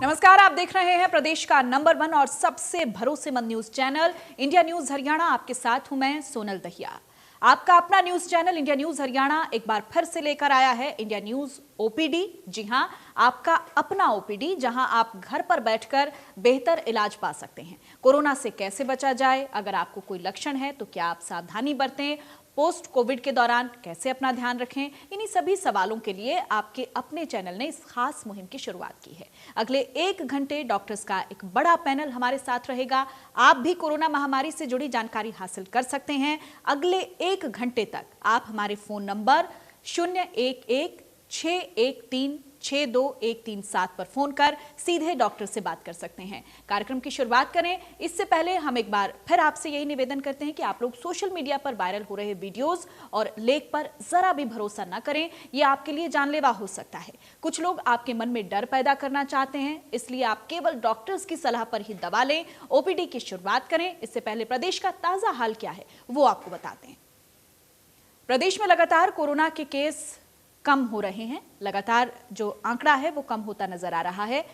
नमस्कार, आप देख रहे हैं प्रदेश का नंबर 1 और सबसे भरोसेमंद news channel India news Haryana. आपके साथ हूं मैं सोनल दहिया। आपका अपना news channel India news Haryana एक बार फिर से लेकर आया है इंडिया न्यूज ओपीडी। जी हां, आपका अपना ओपीडी, जहां आप घर पर बैठकर बेहतर इलाज पा सकते हैं। कोरोना से कैसे बचा जाए, अगर आपको कोई लक्षण है तो क्या आप सावधानी बरतें, पोस्ट कोविड के दौरान कैसे अपना ध्यान रखें, इन्हीं सभी सवालों के लिए आपके अपने चैनल ने इस खास मुहिम की शुरुआत की है। अगले 1 घंटे डॉक्टर्स का एक बड़ा पैनल हमारे साथ रहेगा। आप भी कोरोना महामारी से जुड़ी जानकारी हासिल कर सकते हैं। अगले 1 घंटे तक आप हमारे फोन नंबर 011-613-62137 पर फोन कर सीधे डॉक्टर से बात कर सकते हैं। कार्यक्रम की शुरुआत करें इससे पहले हम एक बार फिर आपसे यही निवेदन करते हैं कि आप लोग सोशल मीडिया पर वायरल हो रहे वीडियोस और लेख पर जरा भी भरोसा न करें। यह आपके लिए जानलेवा हो सकता है। कुछ लोग आपके मन में डर पैदा करना चाहते हैं, इसलिए आप केवल डॉक्टर्स की सलाह पर ही दवा लें। ओपीडी की शुरुआत करें इससे पहले प्रदेश का ताजा हाल क्या है वो आपको बताते हैं। प्रदेश में लगातार कोरोना के केस कम हो रहे हैं। लगातार जो आंकड़ा है वो कम होता नजर आ रहा है।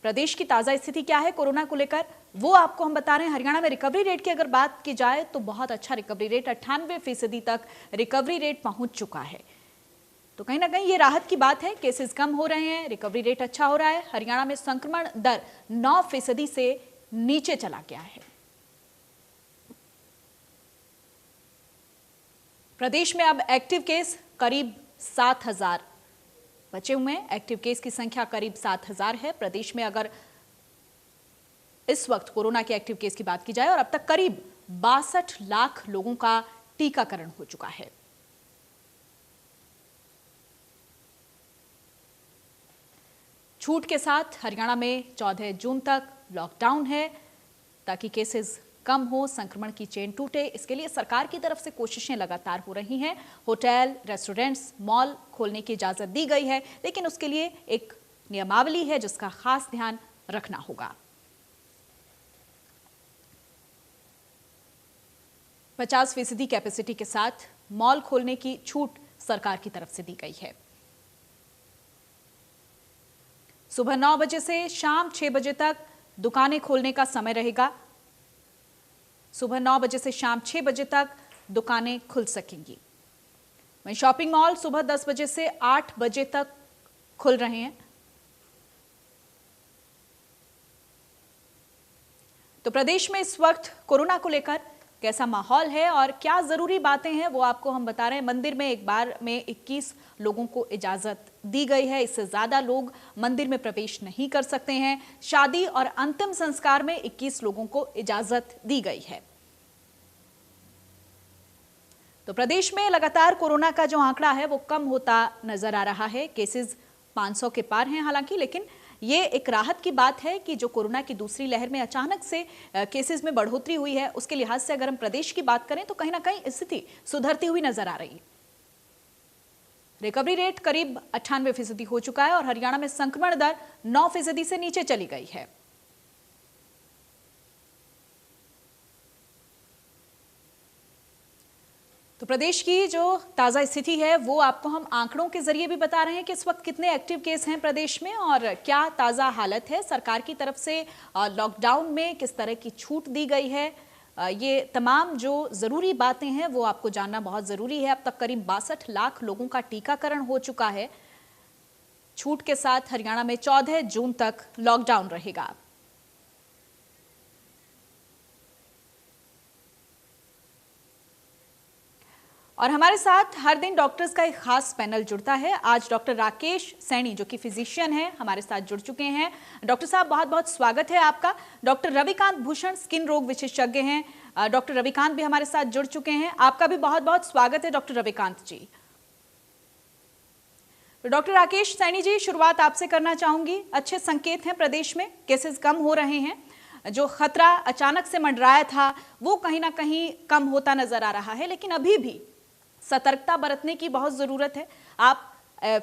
प्रदेश की ताजा स्थिति क्या है कोरोना को लेकर वो आपको हम बता रहे हैं। हरियाणा में रिकवरी रेट की अगर बात की जाए तो बहुत अच्छा रिकवरी रेट 98% तक रिकवरी रेट पहुंच चुका है। तो कहीं ना कहीं ये राहत की बात है। केसेस कम हो रहे हैं, रिकवरी रेट अच्छा हो रहा है। हरियाणा में संक्रमण दर 9% से नीचे चला गया है। प्रदेश में अब एक्टिव केस करीब 7,000 बचे हुए हैं। एक्टिव केस की संख्या करीब 7,000 है प्रदेश में। अगर इस वक्त कोरोना के एक्टिव केस की बात की जाए और अब तक करीब 62 लाख लोगों का टीकाकरण हो चुका है। छूट के साथ हरियाणा में 14 जून तक लॉकडाउन है ताकि केसेस कम हो, संक्रमण की चेन टूटे। इसके लिए सरकार की तरफ से कोशिशें लगातार हो रही हैं। होटल, रेस्टोरेंट्स, मॉल खोलने की इजाजत दी गई है, लेकिन उसके लिए एक नियमावली है जिसका खास ध्यान रखना होगा। 50% कैपेसिटी के साथ मॉल खोलने की छूट सरकार की तरफ से दी गई है। सुबह 9 बजे से शाम 6 बजे तक दुकानें खोलने का समय रहेगा। सुबह 9 बजे से शाम 6 बजे तक दुकानें खुल सकेंगी। वहीं शॉपिंग मॉल सुबह 10 बजे से 8 बजे तक खुल रहे हैं। तो प्रदेश में इस वक्त कोरोना को लेकर कैसा माहौल है और क्या जरूरी बातें हैं वो आपको हम बता रहे हैं। मंदिर में एक बार में 21 लोगों को इजाजत दी गई है। इससे ज्यादा लोग मंदिर में प्रवेश नहीं कर सकते हैं। शादी और अंतिम संस्कार में 21 लोगों को इजाजत दी गई है। तो प्रदेश में लगातार कोरोना का जो आंकड़ा है वो कम होता नजर आ रहा है। केसेस 500 के पार हैं हालांकि, लेकिन ये एक राहत की बात है कि जो कोरोना की दूसरी लहर में अचानक से केसेस में बढ़ोतरी हुई है उसके लिहाज से अगर हम प्रदेश की बात करें तो कहीं ना कहीं स्थिति सुधरती हुई नजर आ रही है। रिकवरी रेट करीब 98% हो चुका है और हरियाणा में संक्रमण दर 9% से नीचे चली गई है। तो प्रदेश की जो ताजा स्थिति है वो आपको हम आंकड़ों के जरिए भी बता रहे हैं कि इस वक्त कितने एक्टिव केस हैं प्रदेश में और क्या ताजा हालत है। सरकार की तरफ से लॉकडाउन में किस तरह की छूट दी गई है, ये तमाम जो जरूरी बातें हैं वो आपको जानना बहुत जरूरी है। अब तक करीब 62 लाख लोगों का टीकाकरण हो चुका है। छूट के साथ हरियाणा में 14 जून तक लॉकडाउन रहेगा। और हमारे साथ हर दिन डॉक्टर्स का एक खास पैनल जुड़ता है। आज डॉक्टर राकेश सैनी जो कि फिजिशियन हैं हमारे साथ जुड़ चुके हैं। डॉक्टर साहब बहुत बहुत स्वागत है आपका। डॉक्टर रविकांत भूषण स्किन रोग विशेषज्ञ हैं। डॉक्टर रविकांत भी हमारे साथ जुड़ चुके हैं। आपका भी बहुत बहुत स्वागत है डॉक्टर रविकांत जी। तो डॉक्टर राकेश सैनी जी, शुरुआत आपसे करना चाहूंगी। अच्छे संकेत हैं प्रदेश में, केसेस कम हो रहे हैं। जो खतरा अचानक से मंडराया था वो कहीं ना कहीं कम होता नजर आ रहा है, लेकिन अभी भी सतर्कता बरतने की बहुत जरूरत है। आप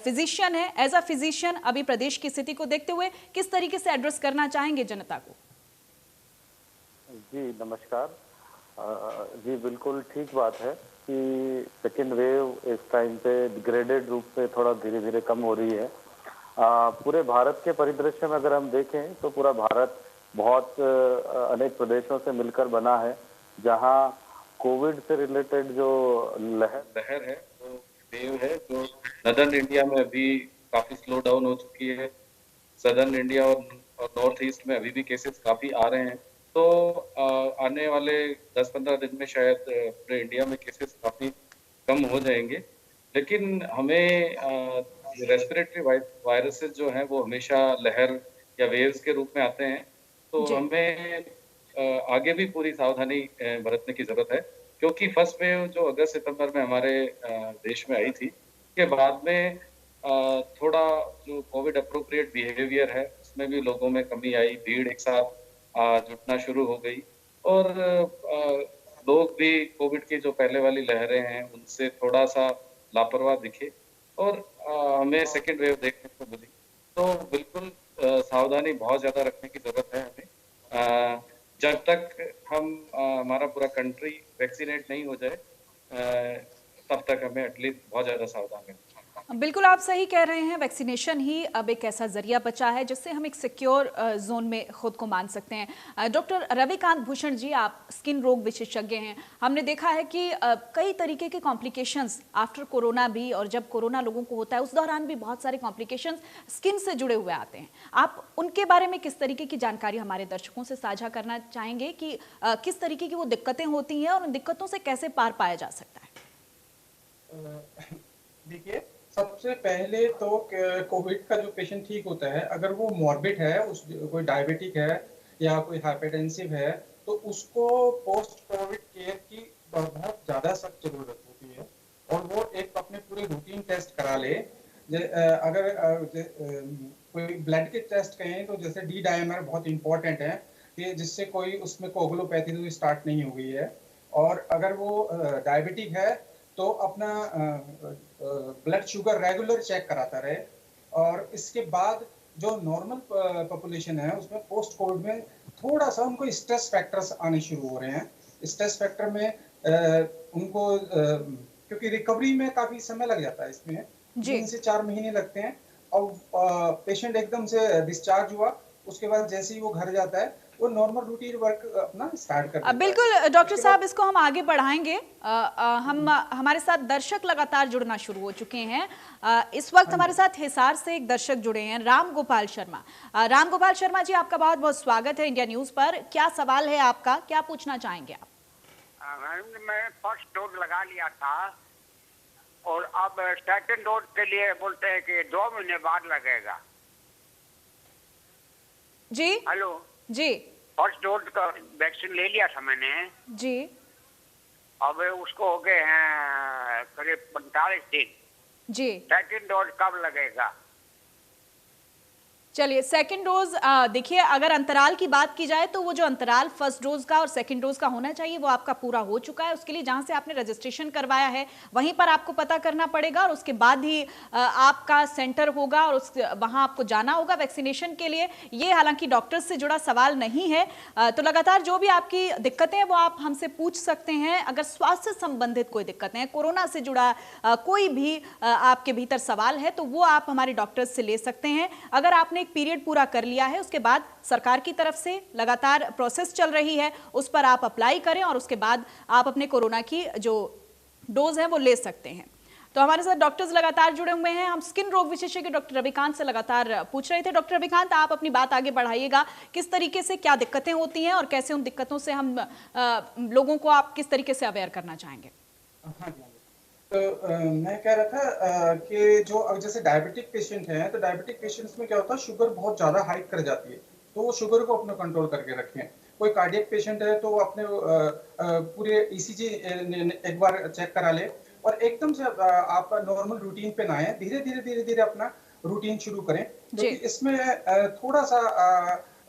फिजिशियन हैं, एज अ फिजिशियन अभी प्रदेश की स्थिति को देखते हुए किस तरीके से एड्रेस करना चाहेंगे जनता को? जी नमस्कार। जी बिल्कुल ठीक बात है कि सेकेंड वेव इस टाइम पे ग्रेडेड रूप से थोड़ा धीरे धीरे कम हो रही है पूरे भारत के परिदृश्य में अगर हम देखें तो पूरा भारत बहुत अनेक प्रदेशों से मिलकर बना है, जहां कोविड से रिलेटेड जो लहर है, जो वेव है, जो नदर्न इंडिया में अभी काफी स्लो डाउन हो चुकी है। सदर्न इंडिया और नॉर्थ ईस्ट में अभी भी केसेस काफी आ रहे हैं। तो आने वाले 10-15 दिन में शायद पूरे इंडिया में केसेस काफी कम हो जाएंगे। लेकिन हमें रेस्पिरेटरी वायरसेस जो हैं वो हमेशा लहर या वेव्स के रूप में आते हैं। तो जी। हमें आगे भी पूरी सावधानी बरतने की जरूरत है, क्योंकि फर्स्ट वेव जो अगस्त सितंबर में हमारे देश में आई थी, के बाद में थोड़ा जो कोविड अप्रोप्रिएट बिहेवियर है उसमें भी लोगों में कमी आई, भीड़ एक साथ जुटना शुरू हो गई और लोग भी कोविड की जो पहले वाली लहरें हैं उनसे थोड़ा सा लापरवाह दिखे और हमें सेकेंड वेव देखने को मिली। तो बिल्कुल सावधानी बहुत ज्यादा रखने की जरूरत है हमें। जब तक हम हमारा पूरा कंट्री वैक्सीनेट नहीं हो जाए, तब तक हमें एटलीस्ट बहुत ज्यादा सावधान रहना चाहिए। बिल्कुल आप सही कह रहे हैं। वैक्सीनेशन ही अब एक ऐसा जरिया बचा है जिससे हम एक सिक्योर जोन में खुद को मान सकते हैं। डॉक्टर रविकांत भूषण जी, आप स्किन रोग विशेषज्ञ हैं। हमने देखा है कि कई तरीके के कॉम्प्लिकेशंस आफ्टर कोरोना भी, और जब कोरोना लोगों को होता है उस दौरान भी बहुत सारे कॉम्प्लिकेशंस स्किन से जुड़े हुए आते हैं। आप उनके बारे में किस तरीके की जानकारी हमारे दर्शकों से साझा करना चाहेंगे कि किस तरीके की वो दिक्कतें होती हैं और उन दिक्कतों से कैसे पार पाया जा सकता है? देखिए, सबसे पहले तो कोविड का जो पेशेंट ठीक होता है, अगर वो मॉर्बिड है, उस कोई डायबिटिक है या कोई हाइपरटेंसिव है, तो उसको पोस्ट कोविड केयर की बहुत ज़्यादा सख्त ज़रूरत होती है और वो एक अपने पूरे रूटीन टेस्ट करा ले। अगर कोई ब्लड के टेस्ट कहें तो जैसे डी डायमर बहुत इंपॉर्टेंट है कि जिससे कोई उसमें कोगुलोपैथी तो स्टार्ट नहीं हुई है। और अगर वो डायबिटिक है तो अपना ब्लड शुगर रेगुलर चेक कराता रहे। और इसके बाद जो नॉर्मल पॉपुलेशन है उसमें पोस्ट कोविड में थोड़ा सा उनको स्ट्रेस फैक्टर्स आने शुरू हो रहे हैं। स्ट्रेस फैक्टर में उनको क्योंकि रिकवरी में काफी समय लग जाता है, इसमें 3 से 4 महीने लगते हैं। और पेशेंट एकदम से डिस्चार्ज हुआ, उसके बाद जैसे ही वो घर जाता है वो नॉर्मल रूटीन वर्क अपना स्टार्ट कर देता है। बिल्कुल डॉक्टर साहब, इसको हम आगे बढ़ाएंगे। हम हमारे साथ दर्शक लगातार जुड़ना शुरू हो चुके हैं। इस वक्त हमारे साथ हिसार से एक दर्शक जुड़े हैं, राम गोपाल शर्मा। राम गोपाल शर्मा जी, आपका बहुत बहुत स्वागत है इंडिया न्यूज पर। क्या सवाल है आपका, क्या पूछना चाहेंगे आप? मैं फर्स्ट डोज लगा लिया था और अब सेकंड डोज के लिए बोलते हैं कि 2 महीने बाद लगेगा। जी हेलो जी। फर्स्ट डोज का वैक्सीन ले लिया था मैंने जी। अब उसको हो गए हैं करीब 45 दिन। जी। सेकंड डोज कब लगेगा? चलिए, सेकंड डोज देखिए, अगर अंतराल की बात की जाए तो वो जो अंतराल फर्स्ट डोज का और सेकंड डोज का होना चाहिए वो आपका पूरा हो चुका है। उसके लिए जहां से आपने रजिस्ट्रेशन करवाया है वहीं पर आपको पता करना पड़ेगा और उसके बाद ही आपका सेंटर होगा और वहां आपको जाना होगा वैक्सीनेशन के लिए। ये हालांकि डॉक्टर्स से जुड़ा सवाल नहीं है, तो लगातार जो भी आपकी दिक्कतें हैं वो आप हमसे पूछ सकते हैं। अगर स्वास्थ्य संबंधित कोई दिक्कतें हैं, कोरोना से जुड़ा कोई भी आपके भीतर सवाल है तो वो आप हमारे डॉक्टर्स से ले सकते हैं। अगर आपने एक पीरियड पूरा कर लिया है, उसके बाद सरकार की तरफ से लगातार प्रोसेस चल रही है, उस पर आप अप्लाई करें और उसके बाद आप अपने कोरोना की जो डोज है वो ले सकते हैं। तो हमारे साथ डॉक्टर्स लगातार जुड़े हुए हैं। हम स्किन रोग विशेषज्ञ डॉक्टर रविकांत से लगातार पूछ रहे थे। डॉक्टर रविकांत, आप अपनी बात आगे बढ़ाइएगा। किस तरीके से क्या दिक्कतें होती हैं और कैसे उन दिक्कतों से हम लोगों को आप किस तरीके से अवेयर करना चाहेंगे? हाँ जी। तो मैं कह रहा था कि जो जैसे डायबिटिक पेशेंट हैं, तो डायबिटिक पेशेंट्स में क्या होता है, शुगर बहुत ज़्यादा हाइक कर जाती है, तो वो शुगर को अपना कंट्रोल करके रखें। कोई कार्डियक पेशेंट है तो वो अपने पूरे ईसीजी एक बार चेक करा ले और एकदम से आप नॉर्मल रूटीन पे ना आए, धीरे धीरे अपना रूटीन शुरू करें। क्योंकि इसमें थोड़ा सा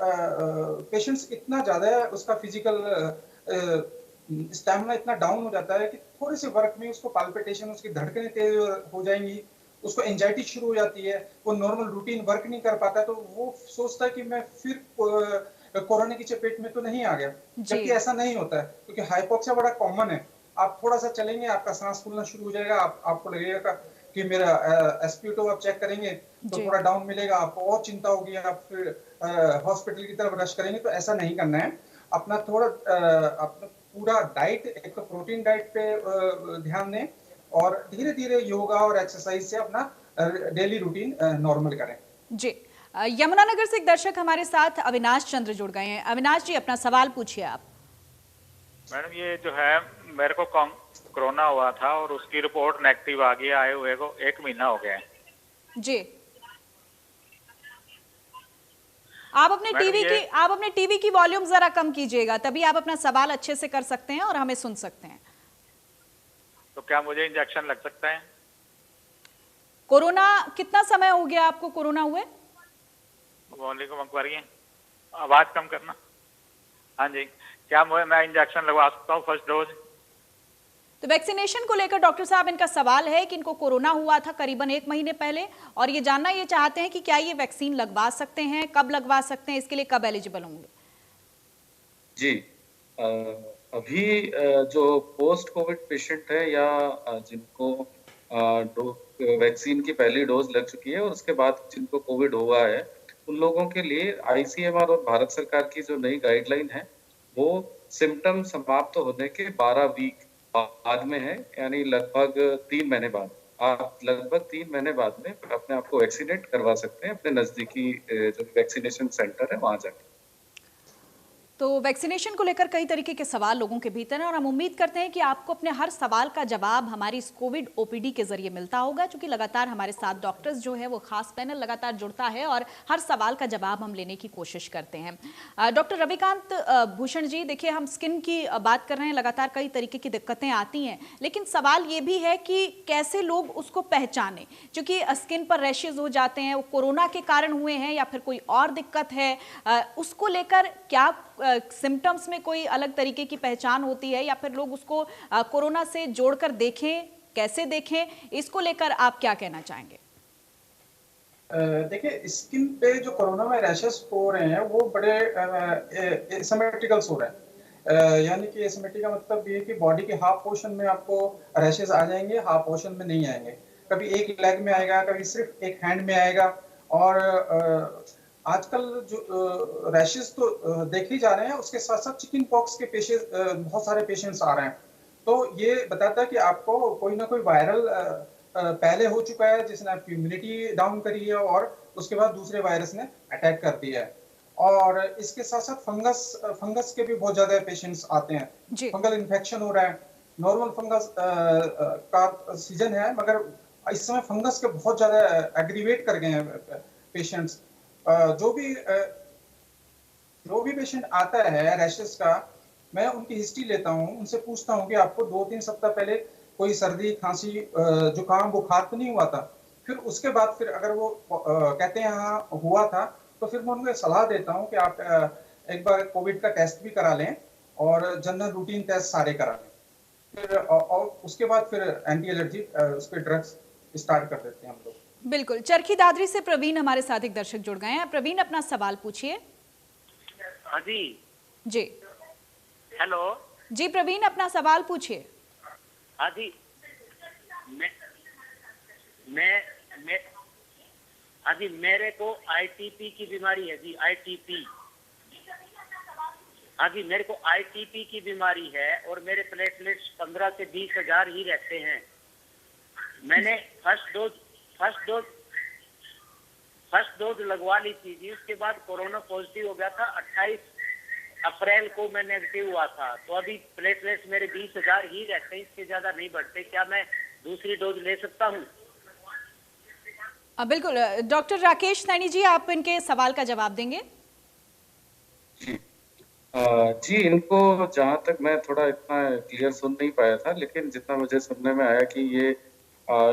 पेशेंट्स इतना ज़्यादा है, उसका फिजिकल स्टैमिना इतना डाउन हो जाता है कि थोड़े से वर्क में उसको पाल्पिटेशन, उसकी धड़कनें तेज हो जाएंगी, उसको एंजाइटी शुरू हो जाती है, वो नॉर्मल रूटीन वर्क नहीं कर पाता, तो वो सोचता है कि मैं फिर कोरोना की चपेट में तो नहीं आ गया। जबकि ऐसा नहीं होता है, क्योंकि हाइपोक्सिया बड़ा कॉमन है। आप थोड़ा सा चलेंगे, आपका सांस फूलना शुरू हो जाएगा, आपको लगेगा कि मेरा एसपीओ आप चेक करेंगे तो जी। थोड़ा डाउन मिलेगा, आपको और चिंता होगी, आप फिर हॉस्पिटल की तरफ रश करेंगे। तो ऐसा नहीं करना है। अपना थोड़ा अपना पूरा डाइट, एक तो प्रोटीन डाइट पे ध्यान दें, और धीरे धीरे योगा और एक्सरसाइज से अपना डेली रूटीन नॉर्मल करें। जी। यमुनानगर से एक दर्शक हमारे साथ अविनाश चंद्र जुड़ गए हैं। अविनाश जी, अपना सवाल पूछिए आप। मैडम, ये जो है मेरे को कोरोना हुआ था और उसकी रिपोर्ट नेगेटिव आ गई, आए हुए को 1 महीना हो गया है। जी। आप अपने टीवी की वॉल्यूम जरा कम कीजिएगा, तभी आप अपना सवाल अच्छे से कर सकते हैं और हमें सुन सकते हैं। तो क्या मुझे इंजेक्शन लग सकता है? कोरोना कितना समय हो गया आपको कोरोना हुए? वालेकुम इंक्वायरी, आवाज कम करना। हाँ जी, क्या मैं इंजेक्शन लगवा सकता हूँ फर्स्ट डोज? तो वैक्सीनेशन को लेकर डॉक्टर साहब, इनका सवाल है कि इनको कोरोना हुआ था करीबन 1 महीने पहले, और ये जानना ये चाहते हैं कि क्या ये वैक्सीन लगवा सकते हैं, कब लगवा सकते हैं, इसके लिए कब एलिजिबल होंगे? जी, अभी जो पोस्ट कोविड पेशेंट है या जिनको वैक्सीन की पहली डोज लग चुकी है और उसके बाद जिनको कोविड हुआ है, उन लोगों के लिए आईसीएमआर और भारत सरकार की जो नई गाइडलाइन है वो सिम्टम समाप्त होने के 12 वीक बाद में है, यानी लगभग 3 महीने बाद। आप लगभग 3 महीने बाद में अपने आप को वैक्सीनेट करवा सकते हैं अपने नजदीकी जो वैक्सीनेशन सेंटर है वहां जाकर। तो वैक्सीनेशन को लेकर कई तरीके के सवाल लोगों के भीतर हैं और हम उम्मीद करते हैं कि आपको अपने हर सवाल का जवाब हमारी इस कोविड ओपीडी के जरिए मिलता होगा, क्योंकि लगातार हमारे साथ डॉक्टर्स जो है वो खास पैनल लगातार जुड़ता है और हर सवाल का जवाब हम लेने की कोशिश करते हैं। डॉक्टर रविकांत भूषण जी, देखिए हम स्किन की बात कर रहे हैं, लगातार कई तरीके की दिक्कतें आती हैं, लेकिन सवाल ये भी है कि कैसे लोग उसको पहचानें, क्योंकि स्किन पर रैशेज हो जाते हैं, वो कोरोना के कारण हुए हैं या फिर कोई और दिक्कत है, उसको लेकर क्या सिम्टम्स में कोई अलग तरीके की पहचान होती है या फिर लोग उसको कोरोना से जोड़कर देखें, कैसे देखें, इसको लेकर आप क्या कहना चाहेंगे? देखिए, स्किन पे जो कोरोना में रैशेस हो रहे हैं वो बड़े एसिमेट्रिकल्स हो रहे हैं। यानी कि एसिमेट्रिक का मतलब ये है कि बॉडी के हाफ पोर्शन में आपको रैशेस आ जाएंगे, हाफ पोर्शन में नहीं आएंगे। कभी एक लेग में आएगा, कभी सिर्फ एक हैंड में आएगा। और आजकल जो रैशेस तो देखे जा रहे हैं, उसके साथ साथ चिकन पॉक्स के बहुत सारे पेशेंट्स आ रहे हैं। तो ये बताता है कि आपको कोई ना कोई वायरल पहले हो चुका है जिसने आपकी इम्यूनिटी डाउन करी है और उसके बाद दूसरे वायरस ने अटैक कर दिया है। और इसके साथ साथ फंगस के भी बहुत ज्यादा पेशेंट्स आते हैं। फंगल इन्फेक्शन हो रहा है। नॉर्मल फंगस का सीजन है, मगर इस समय फंगस के बहुत ज्यादा एग्रीवेट कर गए हैं पेशेंट्स। जो भी पेशेंट आता है रैशेस का, मैं उनकी हिस्ट्री लेता हूँ, उनसे पूछता हूँ कि आपको 2-3 सप्ताह पहले कोई सर्दी, खांसी, जुकाम, बुखार तो नहीं हुआ था? फिर उसके बाद फिर अगर वो कहते हैं हाँ हुआ था, तो फिर मैं उनको सलाह देता हूँ कि आप एक बार कोविड का टेस्ट भी करा लें और जनरल रूटीन टेस्ट सारे करा लें। फिर और उसके बाद फिर एंटी एलर्जी उसके ड्रग्स स्टार्ट कर देते हैं हम लोग। बिल्कुल। चरखी दादरी से प्रवीण हमारे साथ एक दर्शक जुड़ गए हैं। प्रवीण, अपना सवाल पूछिए। हाँ जी। जी। हेलो जी प्रवीण, अपना सवाल पूछिए। हाँ जी, मैं हाँ जी, मेरे को आईटीपी की बीमारी है जी, आईटीपी। हाँ जी, मेरे को आईटीपी की बीमारी है और मेरे प्लेटलेट्स 15 से 20 हजार ही रहते हैं। मैंने फर्स्ट डोज लगवा ली थी जी, उसके बाद कोरोना पॉजिटिव हो गया था। 28 अप्रैल को मैं नेगेटिव हुआ था, तो अभी प्लेटलेट्स मेरे 20 हजार ही रहते हैं, इससे ज्यादा नहीं बढ़ते। क्या मैं दूसरी डोज ले सकता हूँ? बिल्कुल। डॉक्टर राकेश सैनी जी, आप इनके सवाल का जवाब देंगे? जी, इनको जहाँ तक मैं थोड़ा इतना क्लियर सुन नहीं पाया था, लेकिन जितना मुझे सुनने में आया कि ये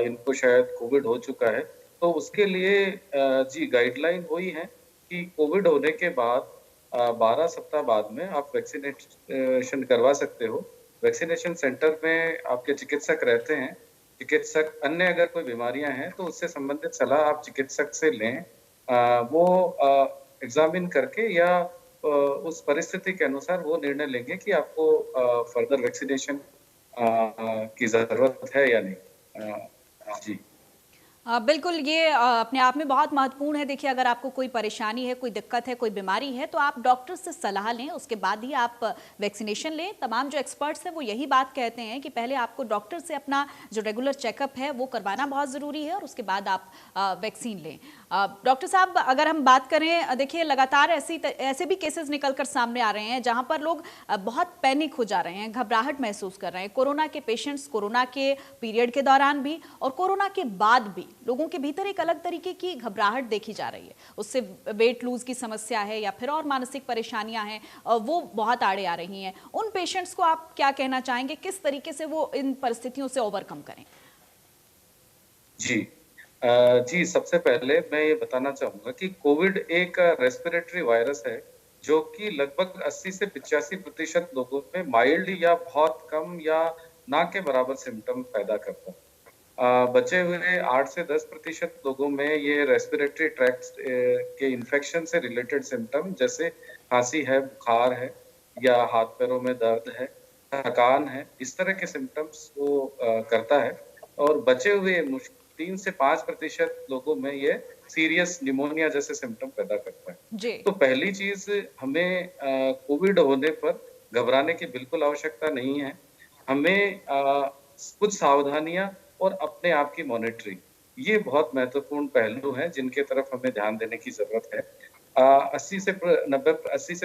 इनको शायद कोविड हो चुका है, तो उसके लिए जी गाइडलाइन वही है कि कोविड होने के बाद 12 सप्ताह बाद में आप वैक्सीनेशन करवा सकते हो। वैक्सीनेशन सेंटर में आपके चिकित्सक रहते हैं। चिकित्सक, अन्य अगर कोई बीमारियां हैं तो उससे संबंधित सलाह आप चिकित्सक से लें। वो एग्जामिन करके या उस परिस्थिति के अनुसार वो निर्णय लेंगे कि आपको फर्दर वैक्सीनेशन की जरूरत है या नहीं। जी। बिल्कुल, ये अपने आप में बहुत महत्वपूर्ण है। देखिए, अगर आपको कोई परेशानी है, कोई दिक्कत है, कोई बीमारी है, तो आप डॉक्टर से सलाह लें, उसके बाद ही आप वैक्सीनेशन लें। तमाम जो एक्सपर्ट्स हैं, वो यही बात कहते हैं कि पहले आपको डॉक्टर से अपना जो रेगुलर चेकअप है, वो करवाना बहुत ज़रूरी है और उसके बाद आप वैक्सीन लें। डॉक्टर साहब, अगर हम बात करें, देखिए लगातार ऐसे भी केसेस निकल कर सामने आ रहे हैं जहाँ पर लोग बहुत पैनिक हो जा रहे हैं, घबराहट महसूस कर रहे हैं। कोरोना के पेशेंट्स कोरोना के पीरियड के दौरान भी और कोरोना के बाद भी लोगों के भीतर एक अलग तरीके की घबराहट देखी जा रही है। उससे वेट लूज की समस्या है या फिर और मानसिक परेशानियां हैं, वो बहुत आड़े आ रही हैं। उन पेशेंट्स को आप क्या कहना चाहेंगे, किस तरीके से वो इन परिस्थितियों से ओवरकम करें? जी जी, सबसे पहले मैं ये बताना चाहूंगा कि कोविड एक रेस्पिरेटरी वायरस है जो कि लगभग 80 से 85% लोगों में माइल्ड या बहुत कम या ना के बराबर सिम्टम पैदा करता है। बचे हुए 8 से 10% लोगों में ये रेस्पिरेटरी ट्रैक्ट के इन्फेक्शन से रिलेटेड सिम्टम जैसे खांसी है, बुखार है या हाथ पैरों में दर्द है, थकान है, इस तरह के सिम्टम्स वो करता है। और बचे हुए 3 से 5% लोगों में ये सीरियस निमोनिया जैसे सिम्टम पैदा करता है। जी। तो पहली चीज, हमें कोविड होने पर घबराने की बिल्कुल आवश्यकता नहीं है। हमें कुछ सावधानियां और अपने आप की मॉनिटरिंग, ये बहुत महत्वपूर्ण पहलू हैं जिनके तरफ हमें ध्यान देने की जरूरत है। 80 से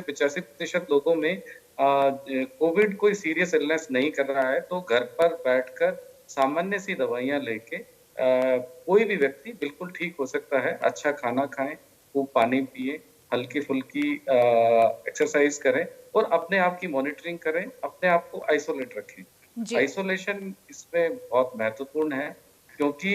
85% लोगों में कोविड कोई सीरियस इलनेस नहीं कर रहा है, तो घर पर बैठकर सामान्य सी दवाइयां लेके कोई भी व्यक्ति बिल्कुल ठीक हो सकता है। अच्छा खाना खाएं, खूब पानी पिए, हल्की फुल्की एक्सरसाइज करें और अपने आप की मॉनिटरिंग करें, अपने आप को आइसोलेट रखें। आइसोलेशन इसमें बहुत महत्वपूर्ण है क्योंकि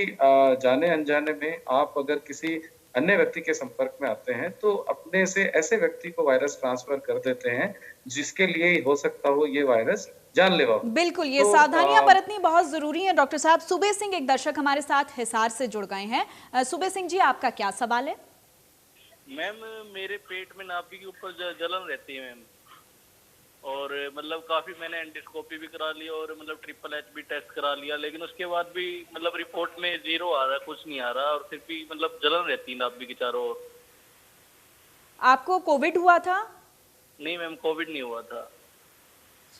जाने अनजाने में आप अगर किसी अन्य व्यक्ति के संपर्क में आते हैं तो अपने से ऐसे व्यक्ति को वायरस ट्रांसफर कर देते हैं जिसके लिए हो सकता हो ये वायरस जानलेवा हो। बिल्कुल, ये तो सावधानियां बरतनी बहुत जरूरी है। डॉक्टर साहब, सुबे सिंह एक दर्शक हमारे साथ हिसार से जुड़ गए हैं। सुबे सिंह जी, आपका क्या सवाल है? मैम, मेरे पेट में नाभि के ऊपर जलन रहती है मैम, और मतलब काफी मैंने एंडोस्कोपी भी करा लिया और मतलब ट्रिपल एच भी टेस्ट करा लिया, लेकिन उसके बाद भी मतलब रिपोर्ट में 0 आ रहा है, कुछ नहीं आ रहा, और फिर भी मतलब जलन रहती है नाभि के चारों ओर। आपको कोविड हुआ था? नहीं मैम, कोविड नहीं हुआ था।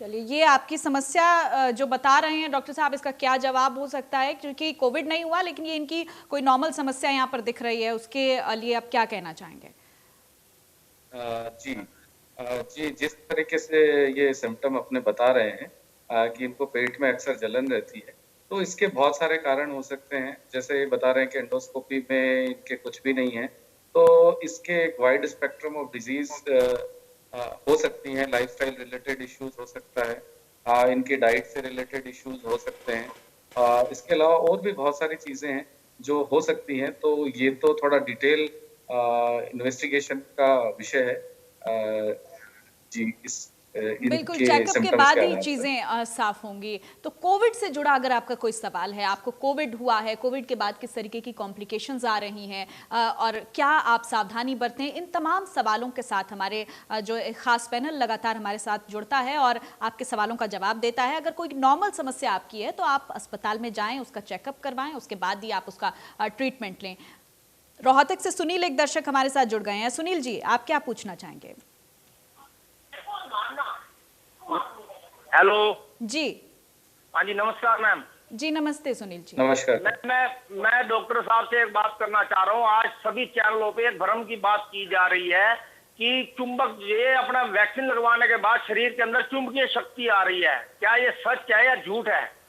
चलिए, ये आपकी समस्या जो बता रहे हैं डॉक्टर साहब, इसका क्या जवाब हो सकता है? क्योंकि कोविड नहीं हुआ लेकिन ये इनकी कोई नॉर्मल समस्या यहाँ पर दिख रही है, उसके लिए आप क्या कहना चाहेंगे? जी, जिस तरीके से ये सिम्टम अपने बता रहे हैं कि इनको पेट में अक्सर जलन रहती है, तो इसके बहुत सारे कारण हो सकते हैं। जैसे ये बता रहे हैं कि एंडोस्कोपी में इनके कुछ भी नहीं है, तो इसके एक वाइड स्पेक्ट्रम ऑफ डिजीज हो सकती हैं। लाइफस्टाइल रिलेटेड इश्यूज हो सकता है, इनकी डाइट से रिलेटेड इश्यूज हो सकते हैं। इसके अलावा और भी बहुत सारी चीजें हैं जो हो सकती हैं, तो ये तो थोड़ा डिटेल इन्वेस्टिगेशन का विषय है। जी, बिल्कुल, चेकअप के बाद ही चीजें साफ होंगी। तो कोविड से जुड़ा अगर आपका कोई सवाल है, आपको कोविड हुआ है, कोविड के बाद किस तरीके की कॉम्प्लिकेशंस आ रही हैं और क्या आप सावधानी बरतें, इन तमाम सवालों के साथ हमारे जो एक खास पैनल लगातार हमारे साथ जुड़ता है और आपके सवालों का जवाब देता है। अगर कोई नॉर्मल समस्या आपकी है तो आप अस्पताल में जाएं, उसका चेकअप करवाएं, उसके बाद ही आप उसका ट्रीटमेंट लें। रोहतक से सुनील एक दर्शक हमारे साथ जुड़ गए हैं। सुनील जी, आप क्या पूछना चाहेंगे? हेलो जी। हाँ जी, नमस्कार मैम। जी नमस्ते सुनील जी। नमस्कार। मैं डॉक्टर साहब से एक बात करना चाह रहा हूँ। आज सभी चैनलों पे एक भ्रम की बात की जा रही है कि चुंबक, ये अपना वैक्सीन लगवाने के बाद शरीर के अंदर चुंबकीय शक्ति आ रही है, क्या ये सच है या झूठ है?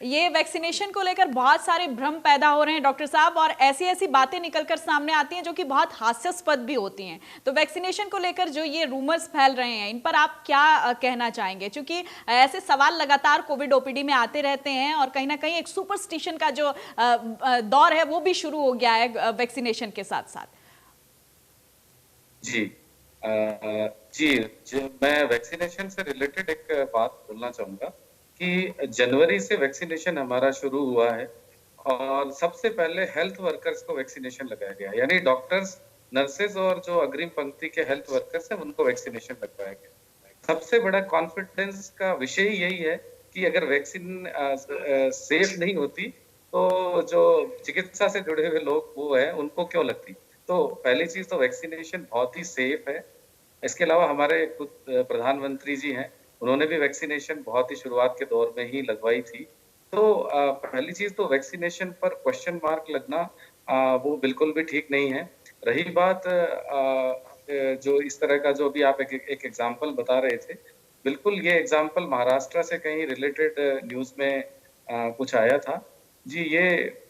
ये वैक्सीनेशन को लेकर बहुत सारे भ्रम पैदा हो रहे हैं डॉक्टर साहब, और ऐसी ऐसी बातें निकलकर सामने आती हैं जो कि बहुत हास्यास्पद भी होती हैं। तो वैक्सीनेशन को लेकर जो ये रूमर्स फैल रहे हैं, इन पर आप क्या कहना चाहेंगे? क्योंकि ऐसे सवाल लगातार कोविड ओपीडी में आते रहते हैं और कहीं ना कहीं एक सुपरस्टिशन का जो दौर है वो भी शुरू हो गया है वैक्सीनेशन के साथ साथ। जी, मैं वैक्सीनेशन से रिलेटेड एक बात बोलना चाहूंगा कि जनवरी से वैक्सीनेशन हमारा शुरू हुआ है और सबसे पहले हेल्थ वर्कर्स को वैक्सीनेशन लगाया गया, यानी डॉक्टर्स, नर्सेज और जो अग्रिम पंक्ति के हेल्थ वर्कर्स हैं उनको वैक्सीनेशन लगवाया गया। सबसे बड़ा कॉन्फिडेंस का विषय यही है कि अगर वैक्सीन सेफ नहीं होती तो जो चिकित्सा से जुड़े हुए लोग वो है, उनको क्यों लगती? तो पहली चीज तो वैक्सीनेशन बहुत ही सेफ है। इसके अलावा हमारे खुद प्रधानमंत्री जी हैं, उन्होंने भी वैक्सीनेशन बहुत ही शुरुआत के दौर में ही लगवाई थी। तो पहली चीज तो वैक्सीनेशन पर क्वेश्चन मार्क लगना वो बिल्कुल भी ठीक नहीं है। रही बात जो इस तरह का जो भी आप एक एग्जाम्पल बता रहे थे, बिल्कुल ये एग्जाम्पल महाराष्ट्र से कहीं रिलेटेड न्यूज में कुछ आया था। जी, ये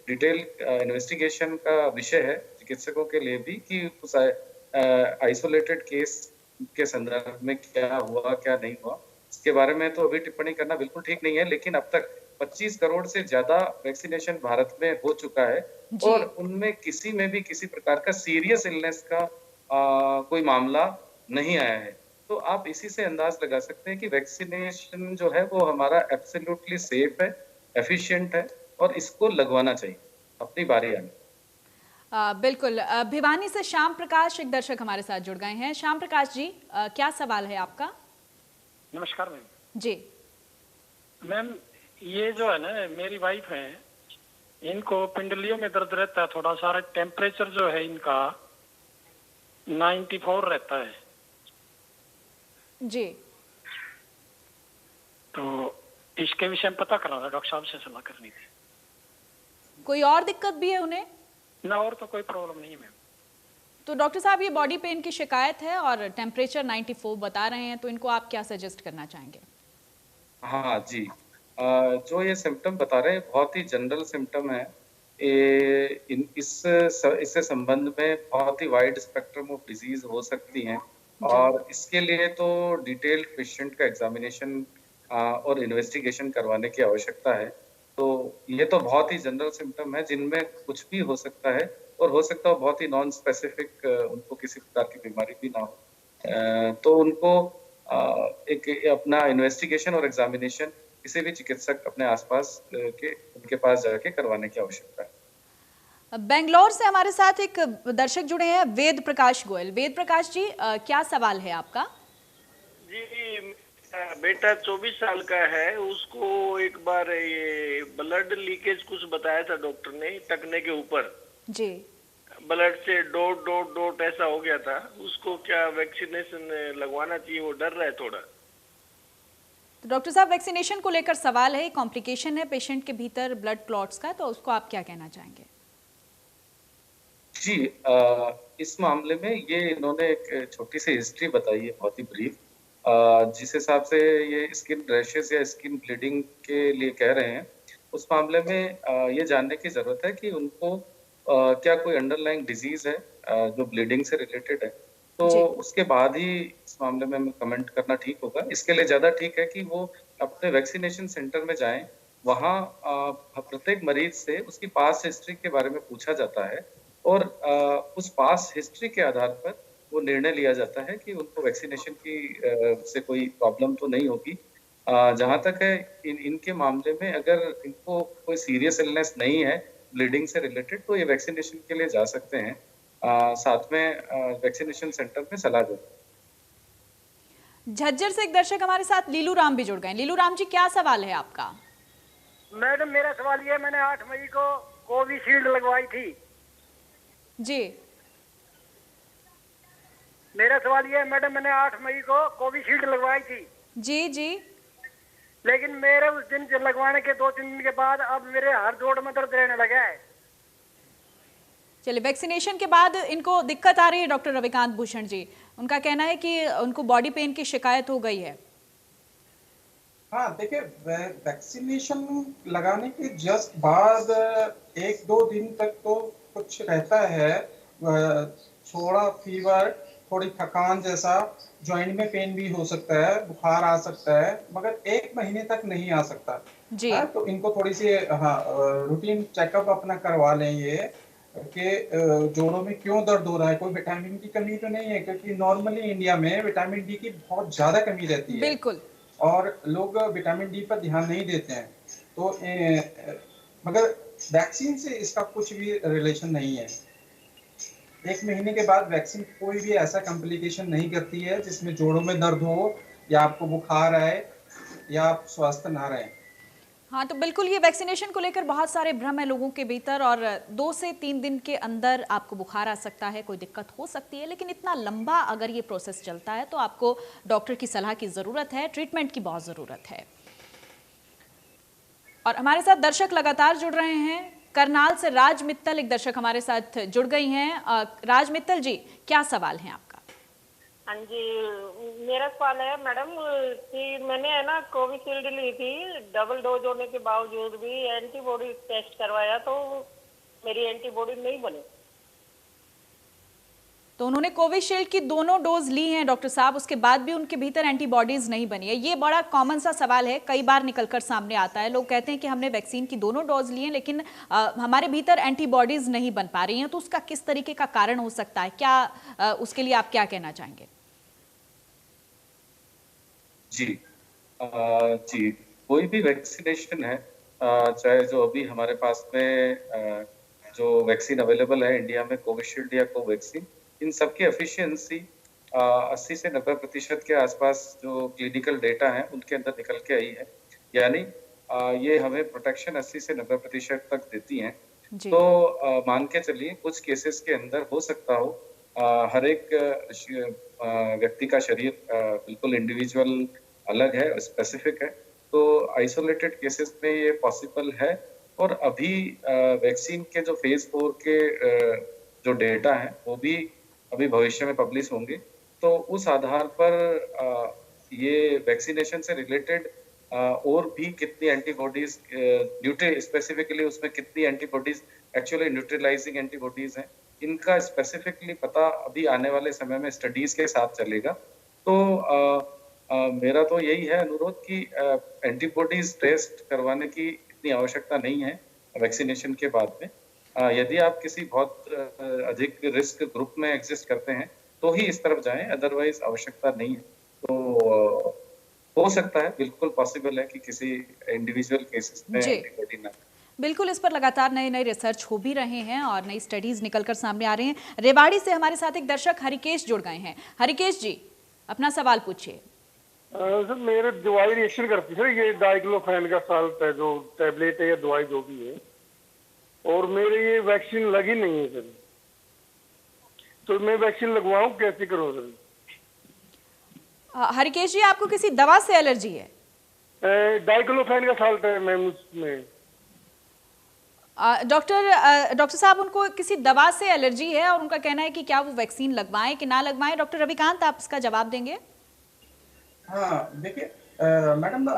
डिटेल इन्वेस्टिगेशन का विषय है चिकित्सकों के लिए भी कि उस आइसोलेटेड केस के संदर्भ में क्या हुआ, क्या नहीं हुआ, इसके बारे में तो अभी टिप्पणी करना बिल्कुल ठीक नहीं है। लेकिन अब तक 25 करोड़ से ज्यादा वैक्सीनेशन भारत में हो चुका है और उनमें किसी में भी किसी प्रकार का सीरियस इलनेस का कोई मामला नहीं आया है। तो आप इसी से अंदाज लगा सकते हैं कि वैक्सीनेशन जो है वो हमारा एब्सोल्युटली सेफ है, एफिशिएंट है और इसको लगवाना चाहिए अपनी बारी आने। बिल्कुल। भिवानी से श्याम प्रकाश एक दर्शक हमारे साथ जुड़ गए हैं। श्याम प्रकाश जी, क्या सवाल है आपका? नमस्कार मैम। जी मैम, ये जो है ना, मेरी वाइफ है, इनको पिंडलियों में दर्द रहता है थोड़ा सा। टेम्परेचर जो है इनका 94 रहता है जी। तो इसके विषय में पता करना था, डॉक्टर साहब से सलाह करनी थी। कोई और दिक्कत भी है उन्हें? ना, और तो कोई प्रॉब्लम नहीं है मैम। तो डॉक्टर साहब, ये बॉडी पेन की शिकायत है और टेम्परेचर 94 बता रहे हैं, तो इनको आप क्या सजेस्ट करना चाहेंगे? हाँ जी, जो ये सिम्टम बता रहे हैं बहुत ही जनरल सिम्टम है। इससे संबंध में बहुत ही वाइड स्पेक्ट्रम ऑफ डिजीज हो सकती हैं और इसके लिए तो डिटेल्ड पेशेंट का एग्जामिनेशन और इन्वेस्टिगेशन करवाने की आवश्यकता है। तो ये तो बहुत ही जनरल सिम्टम है जिनमें कुछ भी हो सकता है और हो सकता है बहुत ही नॉन स्पेसिफिक उनको किसी प्रकार की बीमारी भी ना हो। तो उनको एक अपना इन्वेस्टिगेशन और एग्जामिनेशन किसी भी चिकित्सक अपने आसपास के उनके पास जाके करवाने की आवश्यकता है। बेंगलोर से हमारे साथ एक दर्शक जुड़े हैं, वेद प्रकाश गोयल। वेद प्रकाश जी, क्या सवाल है आपका? जी, बेटा 24 साल का है, उसको एक बार ये ब्लड लीकेज कुछ बताया था डॉक्टर ने, टकने के ऊपर जी, ब्लड से डोट ऐसा हो गया था। उसको क्या वैक्सीनेशन लगवाना चाहिए? वो डर रहा है थोड़ा। तो डॉक्टर साहब, वैक्सीनेशन को लेकर सवाल है, कॉम्प्लिकेशन है पेशेंट के भीतर ब्लड क्लॉट्स का, तो उसको आप क्या कहना चाहेंगे? जी, इस मामले में ये इन्होंने एक छोटी सी हिस्ट्री बताई है, बहुत ही ब्रीफ, जिस हिसाब से ये स्किन रैशेस या स्किन ब्लीडिंग के लिए कह रहे हैं। उस मामले में ये जानने की जरूरत है कि उनको क्या कोई अंडरलाइंग डिजीज है जो ब्लीडिंग से रिलेटेड है। तो उसके बाद ही इस मामले में कमेंट करना ठीक होगा। इसके लिए ज्यादा ठीक है कि वो अपने वैक्सीनेशन सेंटर में जाएं। वहाँ प्रत्येक मरीज से उसकी पास्ट हिस्ट्री के बारे में पूछा जाता है और उस पास्ट हिस्ट्री के आधार पर वो निर्णय लिया जाता है कि उनको वैक्सीनेशन की से कोई प्रॉब्लम तो नहीं होगी। जहाँ तक है इनके मामले में, अगर इनको कोई सीरियस इलनेस नहीं है ब्लीडिंग से रिलेटेड, तो ये वैक्सीनेशन के लिए जा सकते हैं। साथ में वैक्सीनेशन सेंटर में सलाह दें। झज्जर से एक दर्शक हमारे साथ लीलू राम भी जुड़ गए। लीलू राम जी, क्या सवाल है आपका? मैडम, मेरा सवाल ये, मैंने 8 मई को कोविशील्ड लगवाई थी जी। मेरा सवाल ये है मैडम, मैंने 8 मई को कोविशील्ड लगवाई थी जी जी, लेकिन मेरे उस दिन लगवाने के 2-3 दिन के बाद अब मेरे हर जोड़ में दर्द रहने लगा है। चलिए, वैक्सीनेशन के बाद इनको दिक्कत आ रही है। डॉक्टर रविकांत भूषण जी, उनका कहना है कि उनको बॉडी पेन की शिकायत हो गई है। हाँ, देखिए, वैक्सीनेशन लगाने के जस्ट बाद 1-2 दिन तक तो कुछ रहता है, थोड़ा फीवर, थोड़ी थकान जैसा, जॉइंट में पेन भी हो सकता है, बुखार आ सकता है, मगर 1 महीने तक नहीं आ सकता जी। तो इनको थोड़ी सी रूटीन चेकअप अपना करवा लें ये कि जोड़ों में क्यों दर्द हो रहा है। कोई विटामिन की कमी तो नहीं है, क्योंकि नॉर्मली इंडिया में विटामिन डी की बहुत ज्यादा कमी रहती है। बिल्कुल। और लोग विटामिन डी पर ध्यान नहीं देते हैं। तो मगर वैक्सीन से इसका कुछ भी रिलेशन नहीं है। 1 महीने के बाद वैक्सीन कोई भी ऐसा कॉम्प्लिकेशन नहीं करती है जिसमें जोड़ों में दर्द हो या आपको बुखार आए या आप स्वस्थ ना रहें। हाँ, तो बिल्कुल ये वैक्सीनेशन को लेकर बहुत सारे भ्रम है लोगों के भीतर, और 2 से 3 दिन के अंदर आपको बुखार आ सकता है, कोई दिक्कत हो सकती है, लेकिन इतना लंबा अगर ये प्रोसेस चलता है तो आपको डॉक्टर की सलाह की ज़रूरत है, ट्रीटमेंट की बहुत ज़रूरत है। और हमारे साथ दर्शक लगातार जुड़ रहे हैं। करनाल से राज मित्तल एक दर्शक हमारे साथ जुड़ गई हैं। राज मित्तल जी, क्या सवाल है आपका? हाँ जी, मेरा सवाल है मैडम कि मैंने है ना कोविशील्ड ली थी, डबल डोज होने के बावजूद भी एंटीबॉडी टेस्ट करवाया तो मेरी एंटीबॉडी नहीं बनी। तो उन्होंने कोविशील्ड की दोनों डोज ली हैं डॉक्टर साहब, उसके बाद भी उनके भीतर एंटीबॉडीज नहीं बनी है। ये बड़ा कॉमन सा सवाल है, कई बार निकलकर सामने आता है। लोग कहते हैं कि हमने वैक्सीन की दोनों डोज ली हैं लेकिन हमारे भीतर एंटीबॉडीज नहीं बन पा रही हैं, तो उसका किस तरीके का कारण हो सकता है? क्या उसके लिए आप क्या कहना चाहेंगे? जी, कोई भी वैक्सीनेशन है, चाहे जो अभी हमारे पास में जो वैक्सीन अवेलेबल है इंडिया में, कोविशील्ड या कोवैक्सीन, इन सबकी एफिशिएंसी 80 से 90% के आसपास जो क्लिनिकल डेटा है उनके अंदर निकल के आई है। यानी ये हमें प्रोटेक्शन 80 से 90% तक देती हैं। तो मान के चलिए कुछ केसेस के अंदर हो सकता हो, हर एक व्यक्ति का शरीर बिल्कुल इंडिविजुअल अलग है, स्पेसिफिक है, तो आइसोलेटेड केसेस में ये पॉसिबल है। और अभी वैक्सीन के जो फेज 4 के जो डेटा है वो भी अभी भविष्य में पब्लिश होंगे, तो उस आधार पर ये वैक्सीनेशन से रिलेटेड और भी कितनी एंटीबॉडीज स्पेसिफिकली उसमें कितनी एंटीबॉडीज एक्चुअली न्यूट्रलाइजिंग एंटीबॉडीज हैं, इनका स्पेसिफिकली पता अभी आने वाले समय में स्टडीज के साथ चलेगा। तो मेरा तो यही है अनुरोध कि एंटीबॉडीज टेस्ट करवाने की इतनी आवश्यकता नहीं है वैक्सीनेशन के बाद में। यदि आप किसी बहुत अधिक रिस्क ग्रुप में एग्जिस्ट करते हैं तो ही इस तरफ जाएं, अदरवाइज आवश्यकता नहीं है। तो हो सकता है, बिल्कुल पॉसिबल है कि किसी इंडिविजुअल केसेस में एंटीबॉडी ना। बिल्कुल, इस पर लगातार नए रिसर्च हो भी रहे हैं और नई स्टडीज निकलकर सामने आ रही हैं। रेवाड़ी से हमारे साथ एक दर्शक हरिकेश जुड़ गए हैं। हरिकेश जी, अपना सवाल पूछिए। सर, मेरे दवाई रिएक्शन करती है, ये डाइक्लोफेन का साल्ट है जो टैबलेट है या दवाई जो भी है, और मेरे ये वैक्सीन लगी नहीं है सर, तो मैं वैक्सीन लगवाऊं कैसे करूं सर? हरिकेश जी, आपको किसी दवा से एलर्जी है? डाइक्लोफेन का साल्ट है मैम उसमें। डॉक्टर साहब, उनको किसी दवा से एलर्जी है और उनका कहना है कि क्या वो वैक्सीन लगवाएं कि ना लगवाएं। डॉक्टर रविकांत, आप इसका जवाब देंगे? हाँ, देखिए मैडम,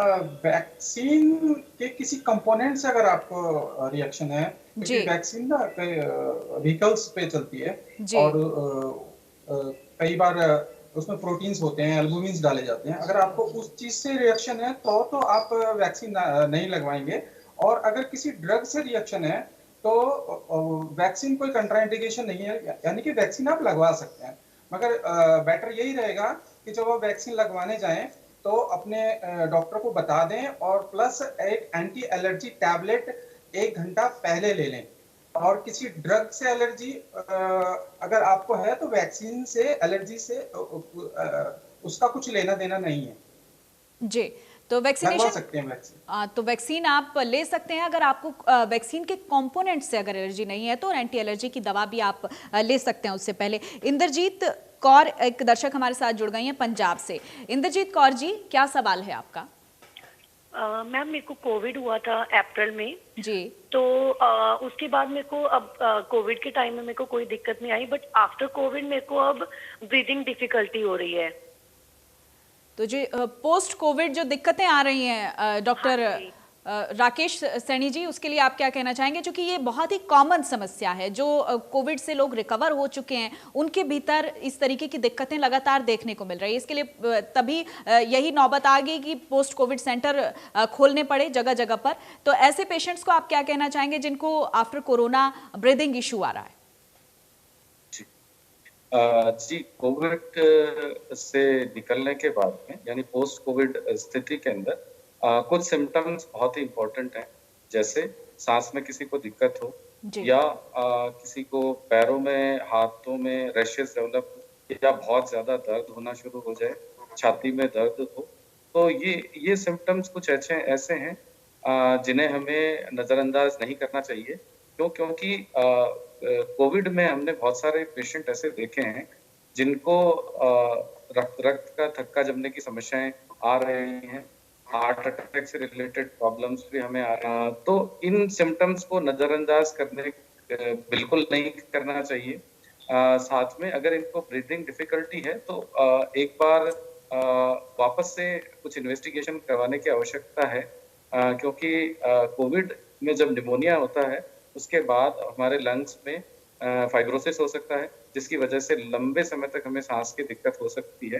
वैक्सीन के किसी कंपोनेंट से अगर आपको रिएक्शन है, क्योंकि वैक्सीन ना व्हीकल्स पे चलती है और कई बार उसमें प्रोटीन्स होते हैं, एल्बुमिन्स डाले जाते हैं। अगर आपको उस चीज से रिएक्शन है तो आप वैक्सीन नहीं लगवाएंगे। और अगर किसी ड्रग से रिएक्शन है तो वैक्सीन कोई कंट्राइंडिकेशन नहीं है, यानी कि वैक्सीन आप लगवा सकते हैं। मगर बेटर यही रहेगा कि जब आप वैक्सीन लगवाने जाएं तो अपने डॉक्टर को बता दें, और प्लस एक एंटी एलर्जी टैबलेट 1 घंटा पहले ले लें। और किसी ड्रग से एलर्जी अगर आपको है तो वैक्सीन से एलर्जी से उसका कुछ लेना देना नहीं है जी। तो वैक्सीनेशन सकते हैं वैक्सीन। तो वैक्सीन आप ले सकते हैं। अगर आपको वैक्सीन के कंपोनेंट से अगर एलर्जी नहीं है तो एंटी एलर्जी की दवा भी आप ले सकते हैं उससे पहले। इंद्रजीत कौर एक दर्शक हमारे साथ जुड़ गई हैं पंजाब से। इंद्रजीत कौर जी, क्या सवाल है आपका? मैम, मेरे को कोविड हुआ था अप्रैल में जी। तो उसके बाद मेरे को अब कोविड के टाइम में मेरे को कोई दिक्कत नहीं आई, बट आफ्टर कोविड मेरे को अब ब्रीदिंग डिफिकल्टी हो रही है। तो जो पोस्ट कोविड जो दिक्कतें आ रही हैं डॉक्टर राकेश सैनी जी, उसके लिए आप क्या कहना चाहेंगे? क्योंकि ये बहुत ही कॉमन समस्या है, जो कोविड से लोग रिकवर हो चुके हैं उनके भीतर इस तरीके की दिक्कतें लगातार देखने को मिल रही है। इसके लिए तभी यही नौबत आ गई कि पोस्ट कोविड सेंटर खोलने पड़े जगह जगह पर। तो ऐसे पेशेंट्स को आप क्या कहना चाहेंगे जिनको आफ्टर कोरोना ब्रीदिंग इशू आ रहा है? जी, कोविड से निकलने के बाद में, यानी पोस्ट कोविड स्थिति के अंदर कुछ सिम्टम्स बहुत ही इम्पोर्टेंट हैं, जैसे सांस में किसी को दिक्कत हो या किसी को पैरों में, हाथों में रैशेस डेवलप, या बहुत ज्यादा दर्द होना शुरू हो जाए, छाती में दर्द हो, तो ये सिम्टम्स कुछ ऐसे हैं जिन्हें हमें नजरअंदाज नहीं करना चाहिए। क्योंकि कोविड में हमने बहुत सारे पेशेंट ऐसे देखे हैं जिनको रक्त का थक्का जमने की समस्याएं आ रही हैं, हार्ट अटैक से रिलेटेड प्रॉब्लम्स भी हमें आ रहे हैं। तो इन सिम्टम्स को नजरअंदाज करने बिल्कुल नहीं करना चाहिए। साथ में अगर इनको ब्रीदिंग डिफिकल्टी है तो एक बार वापस से कुछ इन्वेस्टिगेशन करवाने की आवश्यकता है, क्योंकि कोविड में जब निमोनिया होता है उसके बाद हमारे लंग्स में फाइब्रोसिस हो सकता है, जिसकी वजह से लंबे समय तक हमें सांस की दिक्कत हो सकती है।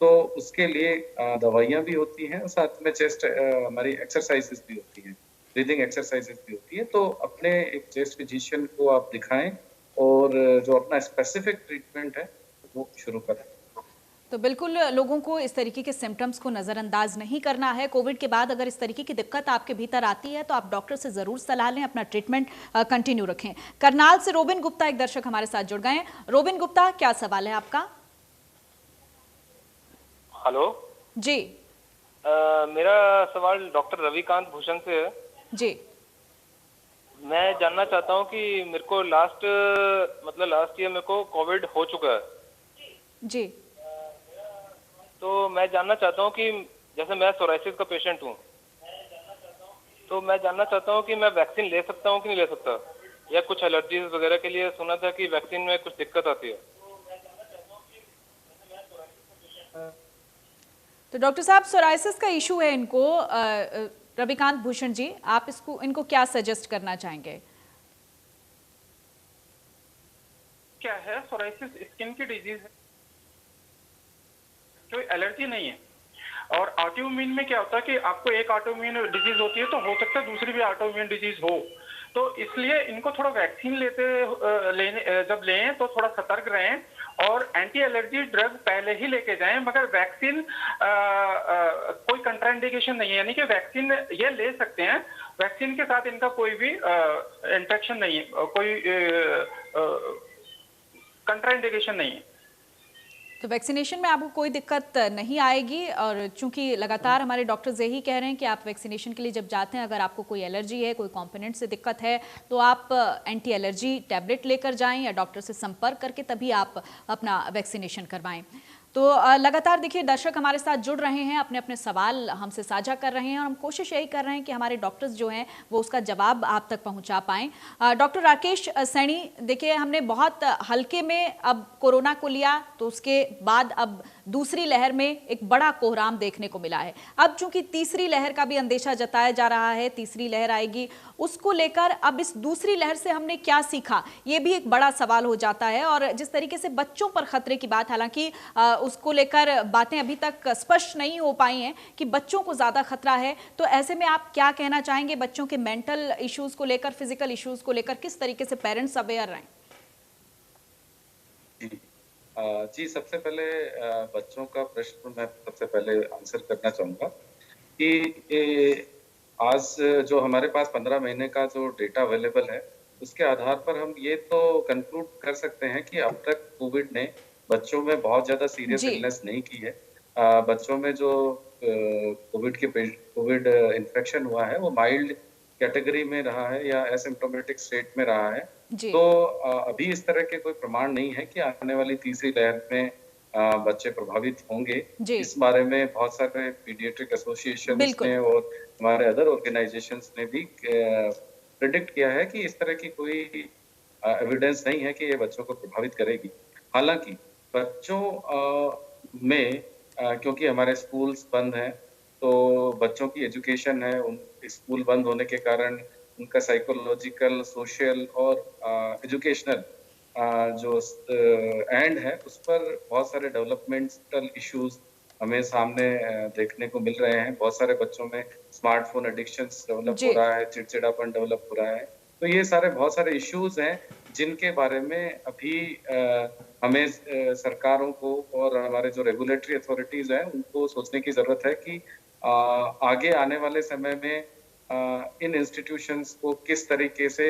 तो उसके लिए दवाइयाँ भी होती हैं और साथ में चेस्ट हमारी एक्सरसाइजेस भी होती हैं, ब्रीदिंग एक्सरसाइजेस भी होती है। तो अपने एक चेस्ट फिजिशियन को आप दिखाएं और जो अपना स्पेसिफिक ट्रीटमेंट है वो शुरू करें। तो बिल्कुल लोगों को इस तरीके के सिम्टम्स को नज़रअंदाज नहीं करना है। कोविड के बाद अगर इस तरीके की दिक्कत आपके भीतर आती है तो आप डॉक्टर से ज़रूर सलाह लें, अपना ट्रीटमेंट कंटिन्यू रखें। करनाल से रोबिन गुप्ता एक दर्शक हमारे साथ जुड़ गए हैं। रोबिन गुप्ता, क्या सवाल है आपका? हेलो जी। मेरा सवाल डॉक्टर रविकांत भूषण से है। जी। मैं जानना चाहता हूँ कि मेरे को लास्ट ईयर मेरे को कोविड हो चुका है जी। तो मैं जानना चाहता हूँ कि जैसे मैं सोराइसिस का पेशेंट हूँ, तो मैं जानना चाहता हूँ कि मैं वैक्सीन ले सकता हूँ कि नहीं ले सकता, या कुछ एलर्जीज वगैरह के लिए सुना था कि वैक्सीन में कुछ दिक्कत आती है। तो डॉक्टर साहब, सोराइसिस का इशू है इनको, रविकांत भूषण जी, आप इनको क्या सजेस्ट करना चाहेंगे? क्या है, सोराइसिस स्किन की डिजीज है, कोई एलर्जी नहीं है। और ऑटोइम्यून में क्या होता है कि आपको एक ऑटोइम्यून डिजीज होती है तो हो सकता है दूसरी भी ऑटोइम्यून डिजीज हो, तो इसलिए इनको थोड़ा वैक्सीन जब लें तो थोड़ा सतर्क रहें और एंटी एलर्जी ड्रग पहले ही लेके जाएं। मगर वैक्सीन कोई कंट्राइंडिकेशन नहीं है, यानी कि वैक्सीन ये ले सकते हैं, वैक्सीन के साथ इनका कोई भी इंट्रैक्शन नहीं है, कोई कंट्राइंडिकेशन नहीं है। तो वैक्सीनेशन में आपको कोई दिक्कत नहीं आएगी। और चूंकि लगातार हमारे डॉक्टर्स यही कह रहे हैं कि आप वैक्सीनेशन के लिए जब जाते हैं, अगर आपको कोई एलर्जी है, कोई कंपोनेंट से दिक्कत है, तो आप एंटी एलर्जी टैबलेट लेकर जाएं या डॉक्टर से संपर्क करके तभी आप अपना वैक्सीनेशन करवाएं। तो लगातार देखिए दर्शक हमारे साथ जुड़ रहे हैं, अपने अपने सवाल हमसे साझा कर रहे हैं और हम कोशिश यही कर रहे हैं कि हमारे डॉक्टर्स जो हैं वो उसका जवाब आप तक पहुंचा पाएं। डॉक्टर राकेश सैनी, देखिए हमने बहुत हल्के में अब कोरोना को लिया, तो उसके बाद अब दूसरी लहर में एक बड़ा कोहराम देखने को मिला है। अब चूंकि तीसरी लहर का भी अंदेशा जताया जा रहा है, तीसरी लहर आएगी, उसको लेकर अब इस दूसरी लहर से हमने क्या सीखा, ये भी एक बड़ा सवाल हो जाता है। और जिस तरीके से बच्चों पर खतरे की बात, हालांकि उसको लेकर बातें अभी तक स्पष्ट नहीं हो पाई हैं कि बच्चों को ज्यादा खतरा है, तो ऐसे में आप क्या कहना चाहेंगे बच्चों के मेंटल इश्यूज को लेकर, फिजिकल इश्यूज को लेकर, किस तरीके से पेरेंट्स अवेयर रहें? जी, सबसे पहले बच्चों का प्रश्न मैं सबसे पहले आंसर करना चाहूँगा कि आज जो हमारे पास 15 महीने का जो डेटा अवेलेबल है, उसके आधार पर हम ये तो कंक्लूड कर सकते हैं कि अब तक कोविड ने बच्चों में बहुत ज़्यादा सीरियस इलनेस नहीं की है। बच्चों में जो कोविड इन्फेक्शन हुआ है वो माइल्ड कैटेगरी में रहा है या एसिम्प्टोमेटिक स्टेट में रहा है। तो अभी इस तरह के कोई प्रमाण नहीं है कि आने वाली तीसरी लहर में बच्चे प्रभावित होंगे। इस बारे में बहुत सारे पीडियाट्रिक एसोसिएशन ने और हमारे अदर ऑर्गेनाइजेशंस ने भी प्रेडिक्ट किया है कि इस तरह की कोई एविडेंस नहीं है कि ये बच्चों को प्रभावित करेगी। हालांकि बच्चों में क्योंकि हमारे स्कूल्स बंद हैं, तो बच्चों की एजुकेशन है, उन स्कूल बंद होने के कारण उनका साइकोलॉजिकल, सोशल और एजुकेशनल जो एंड है, उस पर बहुत सारे डेवलपमेंटल इश्यूज हमें सामने देखने को मिल रहे हैं। बहुत सारे बच्चों में स्मार्टफोन एडिक्शंस डेवलप हो रहा है, चिड़चिड़ापन डेवलप हो रहा है। तो ये सारे बहुत सारे इश्यूज हैं जिनके बारे में अभी हमें सरकारों को और हमारे जो रेगुलेटरी अथॉरिटीज हैं उनको सोचने की जरूरत है कि आगे आने वाले समय में इन इंस्टीट्यूशंस को किस तरीके से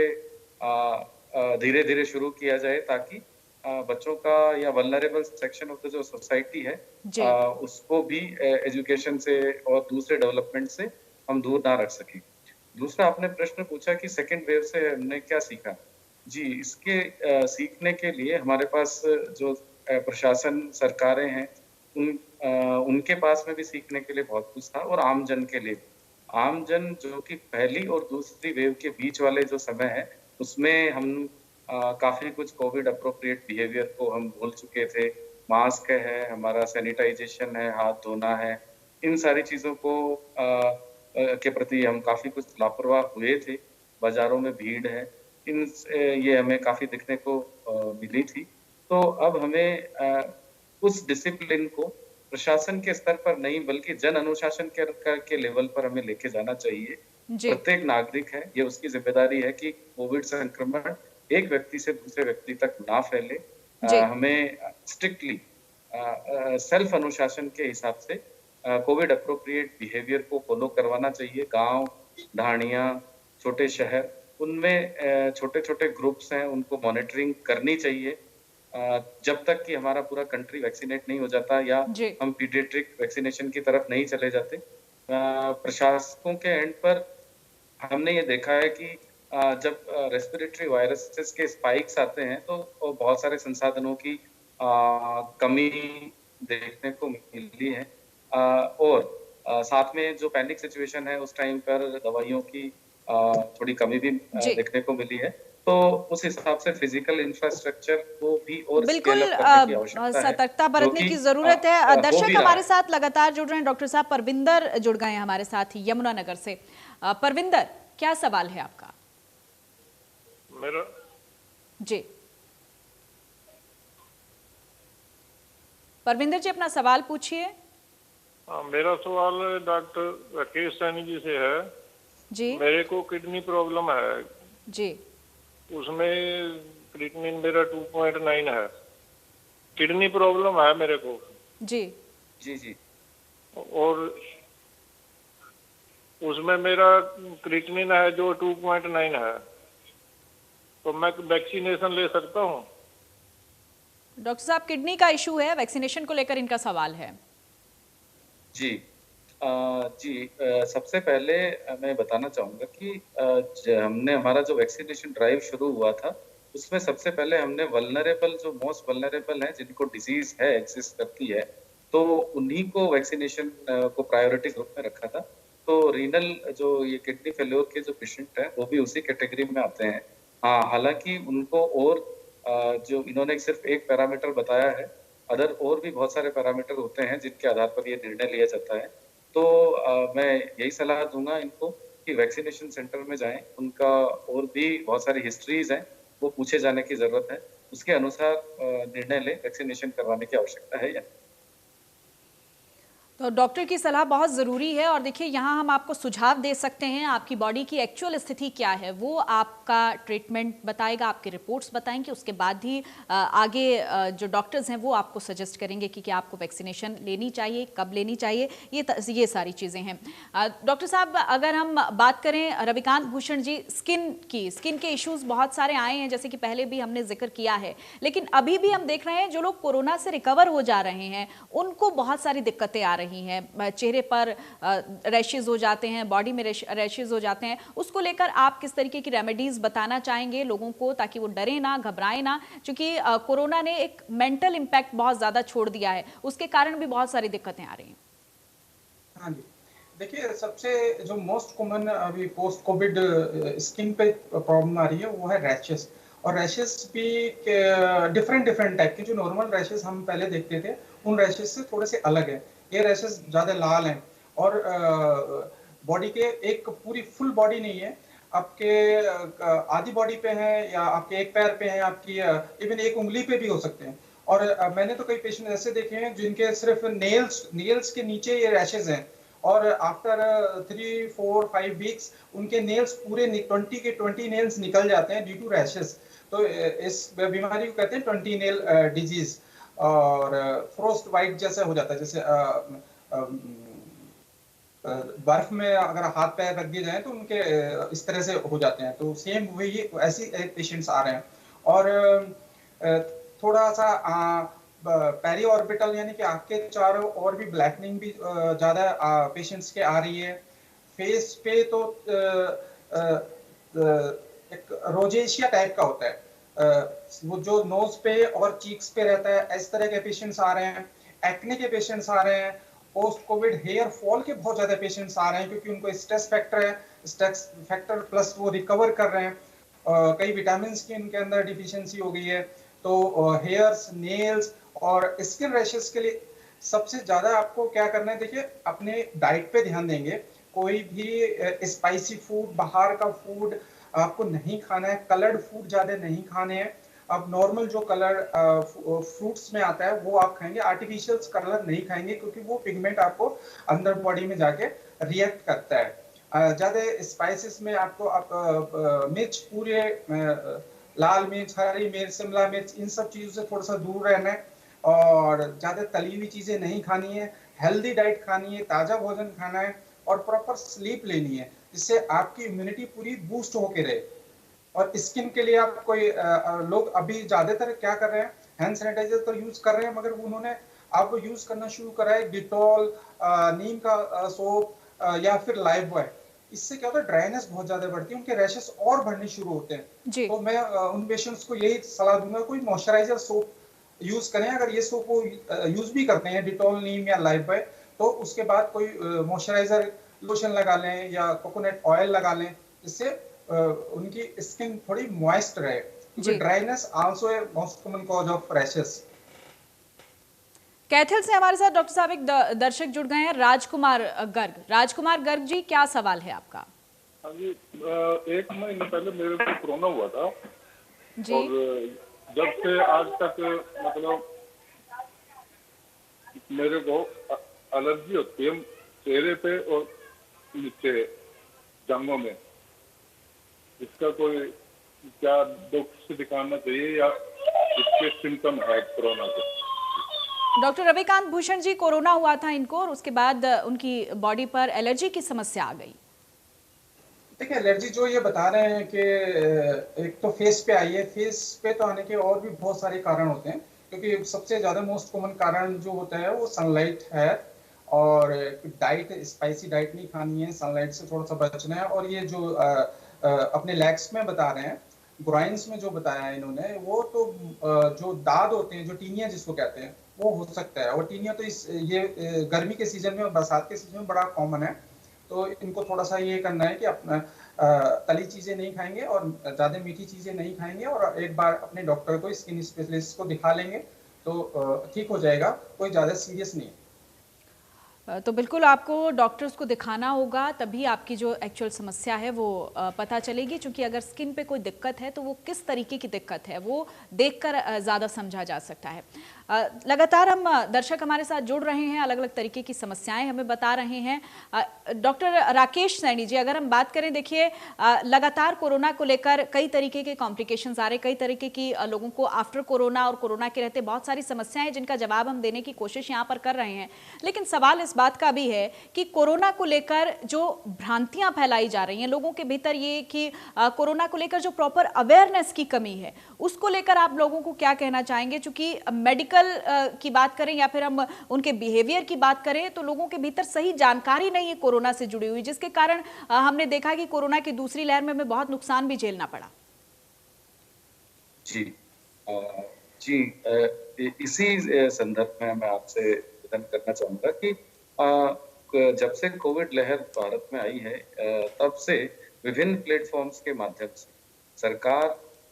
धीरे धीरे शुरू किया जाए ताकि बच्चों का या वल्नरेबल सेक्शन ऑफ द जो सोसाइटी है उसको भी एजुकेशन से और दूसरे डेवलपमेंट से हम दूर ना रख सकें। दूसरा आपने प्रश्न पूछा कि सेकेंड वेव से हमने क्या सीखा। जी, इसके सीखने के लिए हमारे पास जो प्रशासन, सरकारें हैं, उनके पास में भी सीखने के लिए बहुत कुछ था और आम जन के लिए भी। आम जन जो कि पहली और दूसरी वेव के बीच वाले जो समय है, उसमें हम काफ़ी कुछ कोविड एप्रोप्रिएट बिहेवियर को हम भूल चुके थे। मास्क है, हमारा सैनिटाइज़ेशन है, हाथ धोना है, इन सारी चीज़ों को के प्रति हम काफ़ी कुछ लापरवाह हुए थे। बाज़ारों में भीड़ है, ये हमें काफ़ी दिखने को मिली थी। तो अब हमें उस डिसिप्लिन को प्रशासन के स्तर पर नहीं बल्कि जन अनुशासन के लेवल पर हमें लेके जाना चाहिए। प्रत्येक नागरिक है, ये उसकी जिम्मेदारी है कि कोविड संक्रमण एक व्यक्ति से दूसरे व्यक्ति तक ना फैले। हमें स्ट्रिक्टली सेल्फ अनुशासन के हिसाब से कोविड अप्रोप्रिएट बिहेवियर को फॉलो करवाना चाहिए। गांव, ढाणियां, छोटे शहर, उनमें छोटे-छोटे ग्रुप्स हैं, उनको मॉनिटरिंग करनी चाहिए। जब तक कि हमारा पूरा कंट्री वैक्सीनेट नहीं हो जाता या हम पीडियाट्रिक वैक्सीनेशन की तरफ नहीं चले जाते। प्रशासकों के एंड पर हमने ये देखा है कि जब रेस्पिरेटरी वायरसेस के स्पाइक्स आते हैं तो बहुत सारे संसाधनों की कमी देखने को मिली है और साथ में जो पैनिक सिचुएशन है उस टाइम पर दवाइयों की थोड़ी कमी भी देखने को मिली है। तो उस हिसाब से फिजिकल इंफ्रास्ट्रक्चर को भी और बिल्कुल सतर्कता बरतने की जरूरत है। दर्शक हमारे साथ लगातार जुड़ रहे हैं। डॉक्टर साहब परविंदर जुड़ गए हैं हमारे साथ यमुनानगर से। परविंदर, क्या सवाल है आपका? मेरा जी परविंदर जी अपना सवाल पूछिए। मेरा सवाल डॉक्टर राकेश सैनी जी से है। जी मेरे को किडनी प्रॉब्लम है जी, उसमें क्रिएटिनिन मेरा 2.9 है। किडनी प्रॉब्लम है मेरे को। जी जी जी और उसमें मेरा क्रिएटिनिन है जो 2.9 है, तो मैं वैक्सीनेशन ले सकता हूँ? डॉक्टर साहब किडनी का इशू है, वैक्सीनेशन को लेकर इनका सवाल है। जी सबसे पहले मैं बताना चाहूँगा कि हमने हमारा जो वैक्सीनेशन ड्राइव शुरू हुआ था उसमें सबसे पहले हमने वल्नरेबल, जो मोस्ट वल्नरेबल हैं, जिनको डिजीज है, एग्जिस्ट करती है, तो उन्हीं को वैक्सीनेशन को प्रायोरिटी ग्रुप में रखा था। तो रीनल जो ये किडनी फेल्योर के जो पेशेंट हैं वो भी उसी कैटेगरी में आते हैं। हाँ, हालांकि उनको और जो इन्होंने सिर्फ एक पैरामीटर बताया है, अदर और भी बहुत सारे पैरामीटर होते हैं जिनके आधार पर ये निर्णय लिया जाता है। तो मैं यही सलाह दूंगा इनको कि वैक्सीनेशन सेंटर में जाएं, उनका और भी बहुत सारी हिस्ट्रीज हैं वो पूछे जाने की जरूरत है, उसके अनुसार निर्णय लें वैक्सीनेशन करवाने की आवश्यकता है या नहीं। तो डॉक्टर की सलाह बहुत ज़रूरी है। और देखिए यहाँ हम आपको सुझाव दे सकते हैं, आपकी बॉडी की एक्चुअल स्थिति क्या है वो आपका ट्रीटमेंट बताएगा, आपके रिपोर्ट्स बताएंगे, उसके बाद ही आगे जो डॉक्टर्स हैं वो आपको सजेस्ट करेंगे कि क्या आपको वैक्सीनेशन लेनी चाहिए, कब लेनी चाहिए, ये सारी चीज़ें हैं। डॉक्टर साहब अगर हम बात करें रविकांत भूषण जी, स्किन के इश्यूज़ बहुत सारे आए हैं, जैसे कि पहले भी हमने जिक्र किया है, लेकिन अभी भी हम देख रहे हैं जो लोग कोरोना से रिकवर हो जा रहे हैं उनको बहुत सारी दिक्कतें आ रही हैं, चेहरे पर रैशेज हो जाते हैं, बॉडी में रैशेज हो जाते हैं। उसको लेकर आप किस तरीके की रेमेडीज बताना चाहेंगे लोगों को ताकि वो डरे ना, घबराए ना, क्योंकि कोरोना ने एक मेंटल इम्पैक्ट बहुत ज्यादा छोड़ दिया है, उसके कारण भी बहुत सारी दिक्कतें आ रही हैं। हाँ जी, देखिए सबसे जो मोस्ट कॉमन अभी पोस्ट कोविड स्किन पे प्रॉब्लम आ रही है वो है रैशेस। और रैशेस भी डिफरेंट टाइप के, जो नॉर्मल रैशेस हम पहले देखते थे उन रैशेस से थोड़े से अलग है। ये रैशेस ज्यादा लाल हैं और बॉडी के एक पूरी फुल बॉडी नहीं है, आपके आधी बॉडी पे है या आपके एक पैर पे है, आपकी इवन एक उंगली पे भी हो सकते हैं। और मैंने तो कई पेशेंट ऐसे देखे हैं जिनके सिर्फ नेल्स के नीचे ये रैशेज हैं और आफ्टर 3, 4, 5 वीक्स उनके नेल्स पूरे 20 के 20 नेल्स निकल जाते हैं ड्यू टू रैशेज। तो इस बीमारी को कहते हैं 20 नेल डिजीज और फ्रोस्ट वाइट जैसा हो जाता है, जैसे बर्फ में अगर हाथ पैर रख दिए जाए तो उनके इस तरह से हो जाते हैं। तो सेम वही ऐसी पेशेंट्स आ रहे हैं। और थोड़ा सा पेरी ऑर्बिटल यानी कि आँख के चारों और भी ब्लैकनिंग भी ज़्यादा पेशेंट्स के आ रही है। फेस पे तो एक रोजेशिया टाइप का होता है, वो जो नोज पे और चीक्स पे रहता है, इस तरह के पेशेंट्स आ रहे हैं। एक्ने के पेशेंट्स आ रहे हैं, पोस्ट कोविड हेयर फॉल के बहुत ज्यादा पेशेंट्स आ रहे हैं, क्योंकि उनको स्ट्रेस फैक्टर है, स्ट्रेस फैक्टर प्लस वो रिकवर कर रहे हैं। कई विटामिन की उनके अंदर डिफिशियंसी हो गई है, तो हेयर्स, नेल्स और स्किन रैशेस के लिए सबसे ज्यादा आपको क्या करना है, देखिए अपने डाइट पे ध्यान देंगे। कोई भी स्पाइसी फूड, बाहर का फूड आपको नहीं खाना है, कलर्ड फूड ज्यादा नहीं खाने हैं। अब नॉर्मल जो कलर फ्रूट्स में आता है वो आप खाएंगे, आर्टिफिशियल कलर नहीं खाएंगे, क्योंकि वो पिगमेंट आपको अंदर बॉडी में जाके रिएक्ट करता है। ज्यादा स्पाइसेस में आपको मिर्च, पूरे लाल मिर्च, हरी मिर्च, शिमला मिर्च, इन सब चीजों से थोड़ा सा दूर रहना है, और ज्यादा तली हुई चीजें नहीं खानी है। हेल्दी डाइट खानी है, ताजा भोजन खाना है, और प्रॉपर स्लीप लेनी है, जिससे आपकी इम्यूनिटी पूरी बूस्ट होके रहे। और स्किन के लिए आप कोई लोग अभी ज्यादातर क्या कर रहे हैं, हैंड सैनिटाइजर तो यूज कर रहे हैं, मगर उन्होंने अब यूज करना शुरू करा है डिटॉल, नीम का सोप, या फिर लाइफ बॉय। इससे क्या होता है, ड्राइनेस बहुत ज्यादा बढ़ती है, उनके रैशेस और बढ़ने शुरू होते हैं। तो मैं उन पेशेंट्स को यही सलाह दूंगा, कोई मॉइस्चराइजर सोप यूज करें। अगर ये सोप वो यूज भी करते हैं, डिटॉल, नीम या लाइफ बॉय, तो उसके बाद कोई मॉइस्चराइजर लोशन लगा लें या कोकोनट ऑयल लगा लें, जिससे उनकी स्किन थोड़ी मॉइस्ट रहे, क्योंकि dryness also a most common cause of rashes. Kaithal से हमारे साथ डॉक्टर साहब एक दर्शक जुड़ गए हैं, राजकुमार गर्ग। राजकुमार गर्ग जी, क्या सवाल है आपका? हाँ जी, 1 महीने पहले मेरे को कोरोना हुआ था जी। और जब से आज तक मतलब मेरे को एलर्जी होती है चेहरे पे और नीचे जांघों में। इसका कोई क्या डॉक्टर से दिखाना चाहिए या इसके सिम्टम है कोरोना के? डॉक्टर रविकांत भूषण जी, कोरोना हुआ था इनको और उसके बाद उनकी बॉडी पर एलर्जी की समस्या आ गई। देखिए, एलर्जी जो ये बता रहे हैं कि एक तो फेस पे आई है, फेस पे तो आने के और भी बहुत सारे कारण होते हैं, क्योंकि सबसे ज्यादा मोस्ट कॉमन कारण जो होता है वो सनलाइट है, और डाइट, स्पाइसी डाइट नहीं खानी है, सनलाइट से थोड़ा सा बचना है। और ये जो अपने लेग्स में बता रहे हैं, ग्राइन्स में जो बताया है इन्होंने, वो तो जो दाद होते हैं, जो टीनिया जिसको कहते हैं, वो हो सकता है। और टीनिया तो ये गर्मी के सीजन में और बरसात के सीजन में बड़ा कॉमन है। तो इनको थोड़ा सा ये करना है कि अपना तली चीजें नहीं खाएंगे और ज्यादा मीठी चीजें नहीं खाएंगे, और एक बार अपने डॉक्टर को, स्किन स्पेशलिस्ट को दिखा लेंगे तो ठीक हो जाएगा, कोई ज्यादा सीरियस नहीं है। तो बिल्कुल आपको डॉक्टर्स को दिखाना होगा, तभी आपकी जो एक्चुअल समस्या है वो पता चलेगी। क्योंकि अगर स्किन पे कोई दिक्कत है तो वो किस तरीके की दिक्कत है वो देखकर ज़्यादा समझा जा सकता है। लगातार हम दर्शक हमारे साथ जुड़ रहे हैं, अलग अलग तरीके की समस्याएं हमें बता रहे हैं। डॉक्टर राकेश सैनी जी, अगर हम बात करें, देखिए लगातार कोरोना को लेकर कई तरीके के कॉम्प्लिकेशंस आ रहे, कई तरीके की लोगों को आफ्टर कोरोना और कोरोना के रहते बहुत सारी समस्याएं, जिनका जवाब हम देने की कोशिश यहाँ पर कर रहे हैं। लेकिन सवाल इस बात का भी है कि कोरोना को लेकर जो भ्रांतियां फैलाई जा रही हैं लोगों के भीतर, ये कि कोरोना को लेकर जो प्रॉपर अवेयरनेस की कमी है, उसको लेकर आप लोगों को क्या कहना चाहेंगे? चूंकि मेडिकल की बात करें या फिर हम उनके बिहेवियर की बात करें, तो लोगों के भीतर सही जानकारी नहीं है कोरोना से जुड़ी हुई, जिसके कारण हमने देखा कि कोरोना की दूसरी लहर में हमें बहुत नुकसान भी झेलना पड़ा। जी इसी संदर्भ में मैं आपसे निवेदन करना चाहूंगा कि जब से कोविड लहर भारत में आई है, तब से विभिन्न प्लेटफॉर्म्स के माध्यम से सरकार,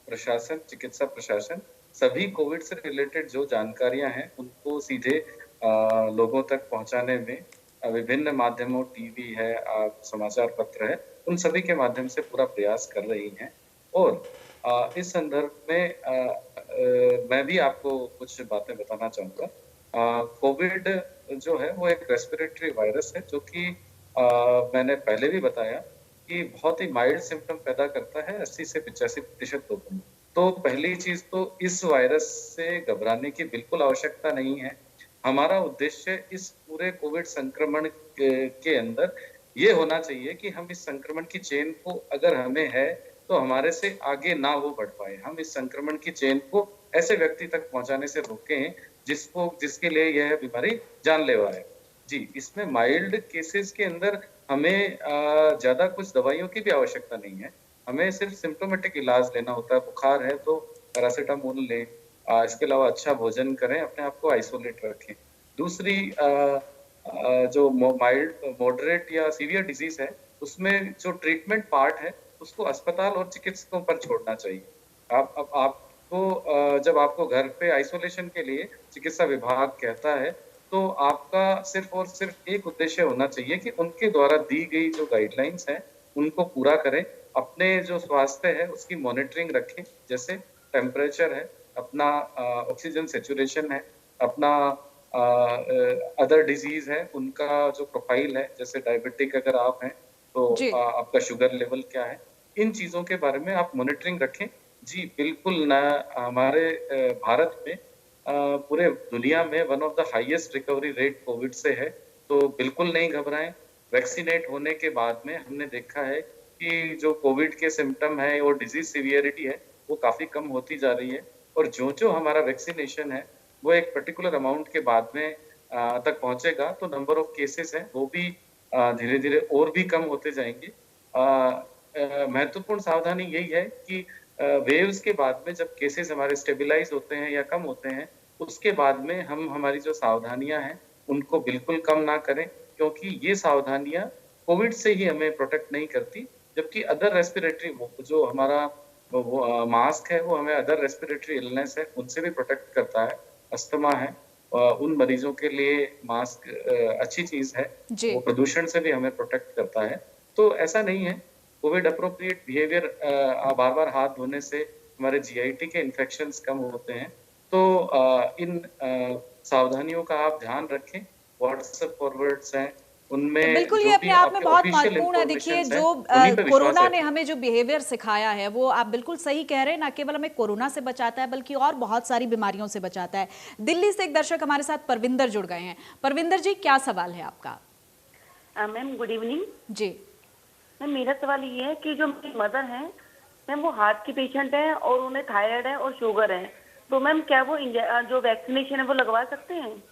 प्रशासन, चिकित्सा प्रशासन, सभी कोविड से रिलेटेड जो जानकारियां हैं उनको सीधे लोगों तक पहुंचाने में विभिन्न माध्यमों, टीवी है, समाचार पत्र है, उन सभी के माध्यम से पूरा प्रयास कर रही हैं। और इस संदर्भ में मैं भी आपको कुछ बातें बताना चाहूंगा। कोविड जो है वो एक रेस्पिरेटरी वायरस है, जो कि मैंने पहले भी बताया कि बहुत ही माइल्ड सिम्टम पैदा करता है 80 से 85% लोगों में। तो पहली चीज तो इस वायरस से घबराने की बिल्कुल आवश्यकता नहीं है। हमारा उद्देश्य इस पूरे कोविड संक्रमण के अंदर ये होना चाहिए कि हम इस संक्रमण की चेन को, अगर हमें है तो हमारे से आगे ना वो बढ़ पाए। हम इस संक्रमण की चेन को ऐसे व्यक्ति तक पहुंचाने से रोकें जिसके लिए यह बीमारी जानलेवा है। जी, इसमें माइल्ड केसेस के अंदर हमें ज़्यादा कुछ दवाइयों की भी आवश्यकता नहीं है। हमें सिर्फ सिम्प्टोमेटिक इलाज लेना होता है। बुखार है तो पैरासिटामोल लें। इसके अलावा अच्छा भोजन करें, अपने आप को आइसोलेट रखें। दूसरी जो माइल्ड, मॉडरेट या सीवियर डिजीज़ है, उसमें जो ट्रीटमेंट पार्ट है, उसको अस्पताल और चिकित्सकों पर छोड़ना चाहिए। आपको जब आपको घर पे आइसोलेशन के लिए चिकित्सा विभाग कहता है, तो आपका सिर्फ और सिर्फ एक उद्देश्य होना चाहिए कि उनके द्वारा दी गई जो गाइडलाइंस हैं, उनको पूरा करें। अपने जो स्वास्थ्य है, उसकी मॉनिटरिंग रखें, जैसे टेम्परेचर है, अपना ऑक्सीजन सैचुरेशन है, अपना अदर डिजीज़ है, उनका जो प्रोफाइल है, जैसे डायबिटिक अगर आप हैं, तो आपका शुगर लेवल क्या है, इन चीज़ों के बारे में आप मॉनिटरिंग रखें। जी, बिल्कुल ना, हमारे भारत में पूरे दुनिया में one of the highest recovery rate Covid से है, तो बिल्कुल नहीं घबराएं। वैक्सीनेट होने के बाद में हमने देखा है कि जो कोविड के सिम्पटम है और डिजीज सीवियरिटी है, वो काफ़ी कम होती जा रही है। और जो हमारा वैक्सीनेशन है, वो एक पर्टिकुलर अमाउंट के बाद में तक पहुंचेगा, तो नंबर ऑफ केसेस हैं वो भी धीरे-धीरे और भी कम होते जाएंगे। महत्वपूर्ण सावधानी यही है कि वेव्स के बाद में जब केसेस हमारे स्टेबलाइज होते हैं या कम होते हैं, उसके बाद में हम हमारी जो सावधानियां हैं उनको बिल्कुल कम ना करें, क्योंकि ये सावधानियां कोविड से ही हमें प्रोटेक्ट नहीं करती, जबकि अदर रेस्पिरेटरी जो हमारा मास्क है वो हमें अदर रेस्पिरेटरी इलनेस है उनसे भी प्रोटेक्ट करता है। अस्थमा है, उन मरीजों के लिए मास्क अच्छी चीज है, वो प्रदूषण से भी हमें प्रोटेक्ट करता है। तो ऐसा नहीं है, कोविड अप्रोप्रिएट बिहेवियर, बार-बार हाथ धोने से हमारे जीआईटी के इन्फेक्शंस कम होते हैं। तो इन सावधानियों का आप ध्यान रखें। व्हाट्सएप फॉरवर्ड्स हैं, उनमें तो बिल्कुल ये अपने आप में बहुत महत्वपूर्ण है। देखिए, जो कोरोना ने हमें जो बिहेवियर सिखाया है, वो आप बिल्कुल सही कह रहे हैं, ना केवल हमें कोरोना से बचाता है बल्कि और बहुत सारी बीमारियों से बचाता है। दिल्ली से एक दर्शक हमारे साथ परविंदर जुड़ गए हैं। परविंदर जी, क्या सवाल है आपका? मैम गुड इवनिंग जी। मैम मेरा सवाल ये है कि जो मेरी मदर हैं मैम, वो हार्ट की पेशेंट है और उन्हें थायराइड है और शुगर है, तो मैम क्या वो जो वैक्सीनेशन है वो लगवा सकते हैं?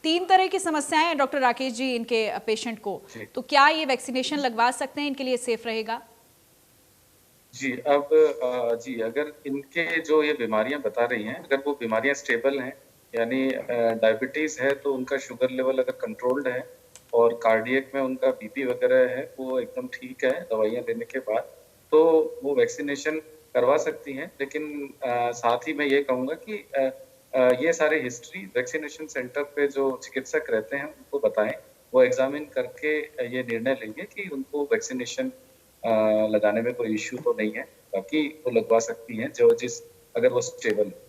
3 तरह की समस्याएं हैं डॉक्टर राकेश जी इनके पेशेंट को, तो क्या ये वैक्सीनेशन लगवा सकते हैं? इनके लिए सेफ रहेगा? जी, अब जी, अगर इनके जो ये बीमारियां बता रही हैं, अगर वो बीमारियां स्टेबल हैं, यानी डायबिटीज है तो उनका शुगर लेवल अगर कंट्रोल्ड है और कार्डियक में उनका बीपी वगैरह है वो एकदम ठीक है दवाइयां लेने के बाद, तो वो वैक्सीनेशन करवा सकती हैं। लेकिन साथ ही मैं ये कहूँगा कि ये सारे हिस्ट्री वैक्सीनेशन सेंटर पे जो चिकित्सक रहते हैं उनको बताएं, वो एग्जामिन करके ये निर्णय लेंगे कि उनको वैक्सीनेशन लगाने में कोई इश्यू तो नहीं है, बाकी वो लगवा सकती हैं अगर वो स्टेबल है।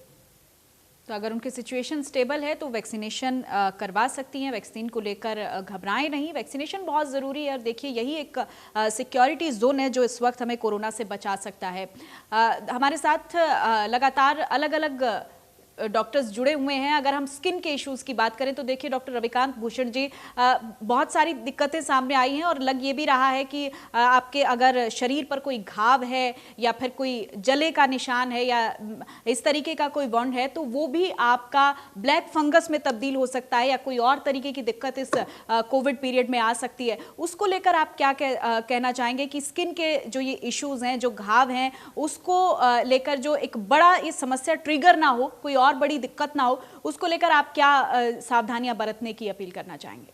तो अगर उनकी सिचुएशन स्टेबल है तो वैक्सीनेशन करवा सकती हैं। वैक्सीन को लेकर घबराएं नहीं, वैक्सीनेशन बहुत ज़रूरी है। और देखिए, यही एक सिक्योरिटी जोन है जो इस वक्त हमें कोरोना से बचा सकता है। हमारे साथ लगातार अलग अलग डॉक्टर्स जुड़े हुए हैं। अगर हम स्किन के इश्यूज़ की बात करें तो देखिए डॉक्टर रविकांत भूषण जी, बहुत सारी दिक्कतें सामने आई हैं और लग ये भी रहा है कि आपके अगर शरीर पर कोई घाव है या फिर कोई जले का निशान है या इस तरीके का कोई वॉन्ड है, तो वो भी आपका ब्लैक फंगस में तब्दील हो सकता है या कोई और तरीके की दिक्कत इस कोविड पीरियड में आ सकती है। उसको लेकर आप क्या कहना चाहेंगे कि स्किन के जो ये इश्यूज़ हैं, जो घाव हैं, उसको लेकर जो एक बड़ा ये समस्या ट्रिगर ना हो, कोई और बड़ी दिक्कत ना हो, उसको लेकर आप क्या सावधानियां बरतने की अपील करना चाहेंगे?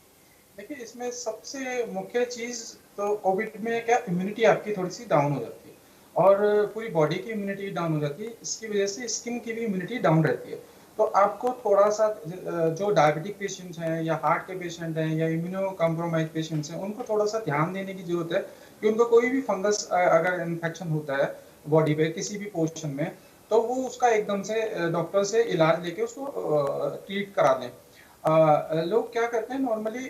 देखिए, इसमें सबसे मुख्य चीज तो कोविड में क्या, इम्यूनिटी आपकी थोड़ी सी डाउन हो जाती है और पूरी बॉडी की इम्यूनिटी डाउन हो जाती है। इसकी वजह से स्किन की भी इम्यूनिटी डाउन रहती है। तो आपको थोड़ा सा, जो डायबिटिक पेशेंट्स हैं या हार्ट के पेशेंट हैं या इम्यूनो कॉम्प्रोमाइज पेशेंट्स हैं, उनको थोड़ा सा ध्यान देने की जरूरत है कि उनको कोई भी फंगस अगर इन्फेक्शन होता है बॉडी पे किसी भी पोर्शन में, तो वो उसका एकदम से डॉक्टर से इलाज लेके उसको ट्रीट करा दें। लोग क्या करते हैं, नॉर्मली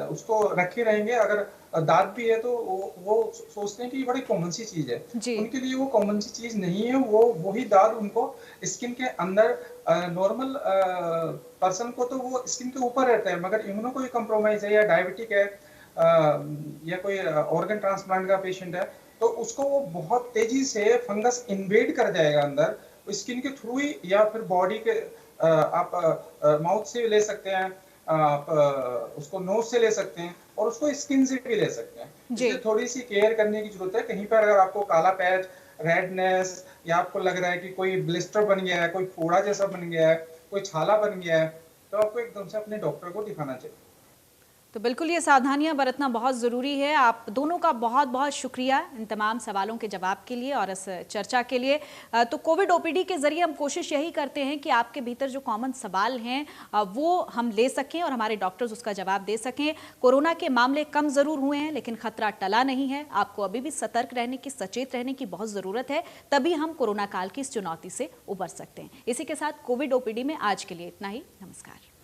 उसको रखे रहेंगे, अगर दांत भी है तो वो सोचते हैं कि ये बड़ी कॉमन सी चीज है। उनके लिए वो कॉमन सी चीज नहीं है। वो वही दांत उनको स्किन के अंदर, नॉर्मल पर्सन को तो वो स्किन के ऊपर रहता है, मगर इम्यूनो कोई कॉम्प्रोमाइज है या डायबिटिक है या कोई ऑर्गन ट्रांसप्लांट का पेशेंट है, तो उसको वो बहुत तेजी से फंगस इन्वेड कर जाएगा अंदर, स्किन के थ्रू ही या फिर बॉडी के, आप माउथ से ले सकते हैं, आप उसको नोज से ले सकते हैं। और उसको स्किन से भी ले सकते हैं। इसलिए थोड़ी सी केयर करने की जरूरत है। कहीं पर अगर आपको काला पैच, रेडनेस या आपको लग रहा है कि कोई ब्लिस्टर बन गया है, कोई फोड़ा जैसा बन गया है, कोई छाला बन गया है, तो आपको एकदम से अपने डॉक्टर को दिखाना चाहिए। तो बिल्कुल ये सावधानियां बरतना बहुत ज़रूरी है। आप दोनों का बहुत बहुत शुक्रिया इन तमाम सवालों के जवाब के लिए और इस चर्चा के लिए। तो कोविड ओपीडी के ज़रिए हम कोशिश यही करते हैं कि आपके भीतर जो कॉमन सवाल हैं वो हम ले सकें और हमारे डॉक्टर्स उसका जवाब दे सकें। कोरोना के मामले कम ज़रूर हुए हैं लेकिन खतरा टला नहीं है। आपको अभी भी सतर्क रहने की, सचेत रहने की बहुत ज़रूरत है, तभी हम कोरोना काल की इस चुनौती से उबर सकते हैं। इसी के साथ कोविड ओपीडी में आज के लिए इतना ही। नमस्कार।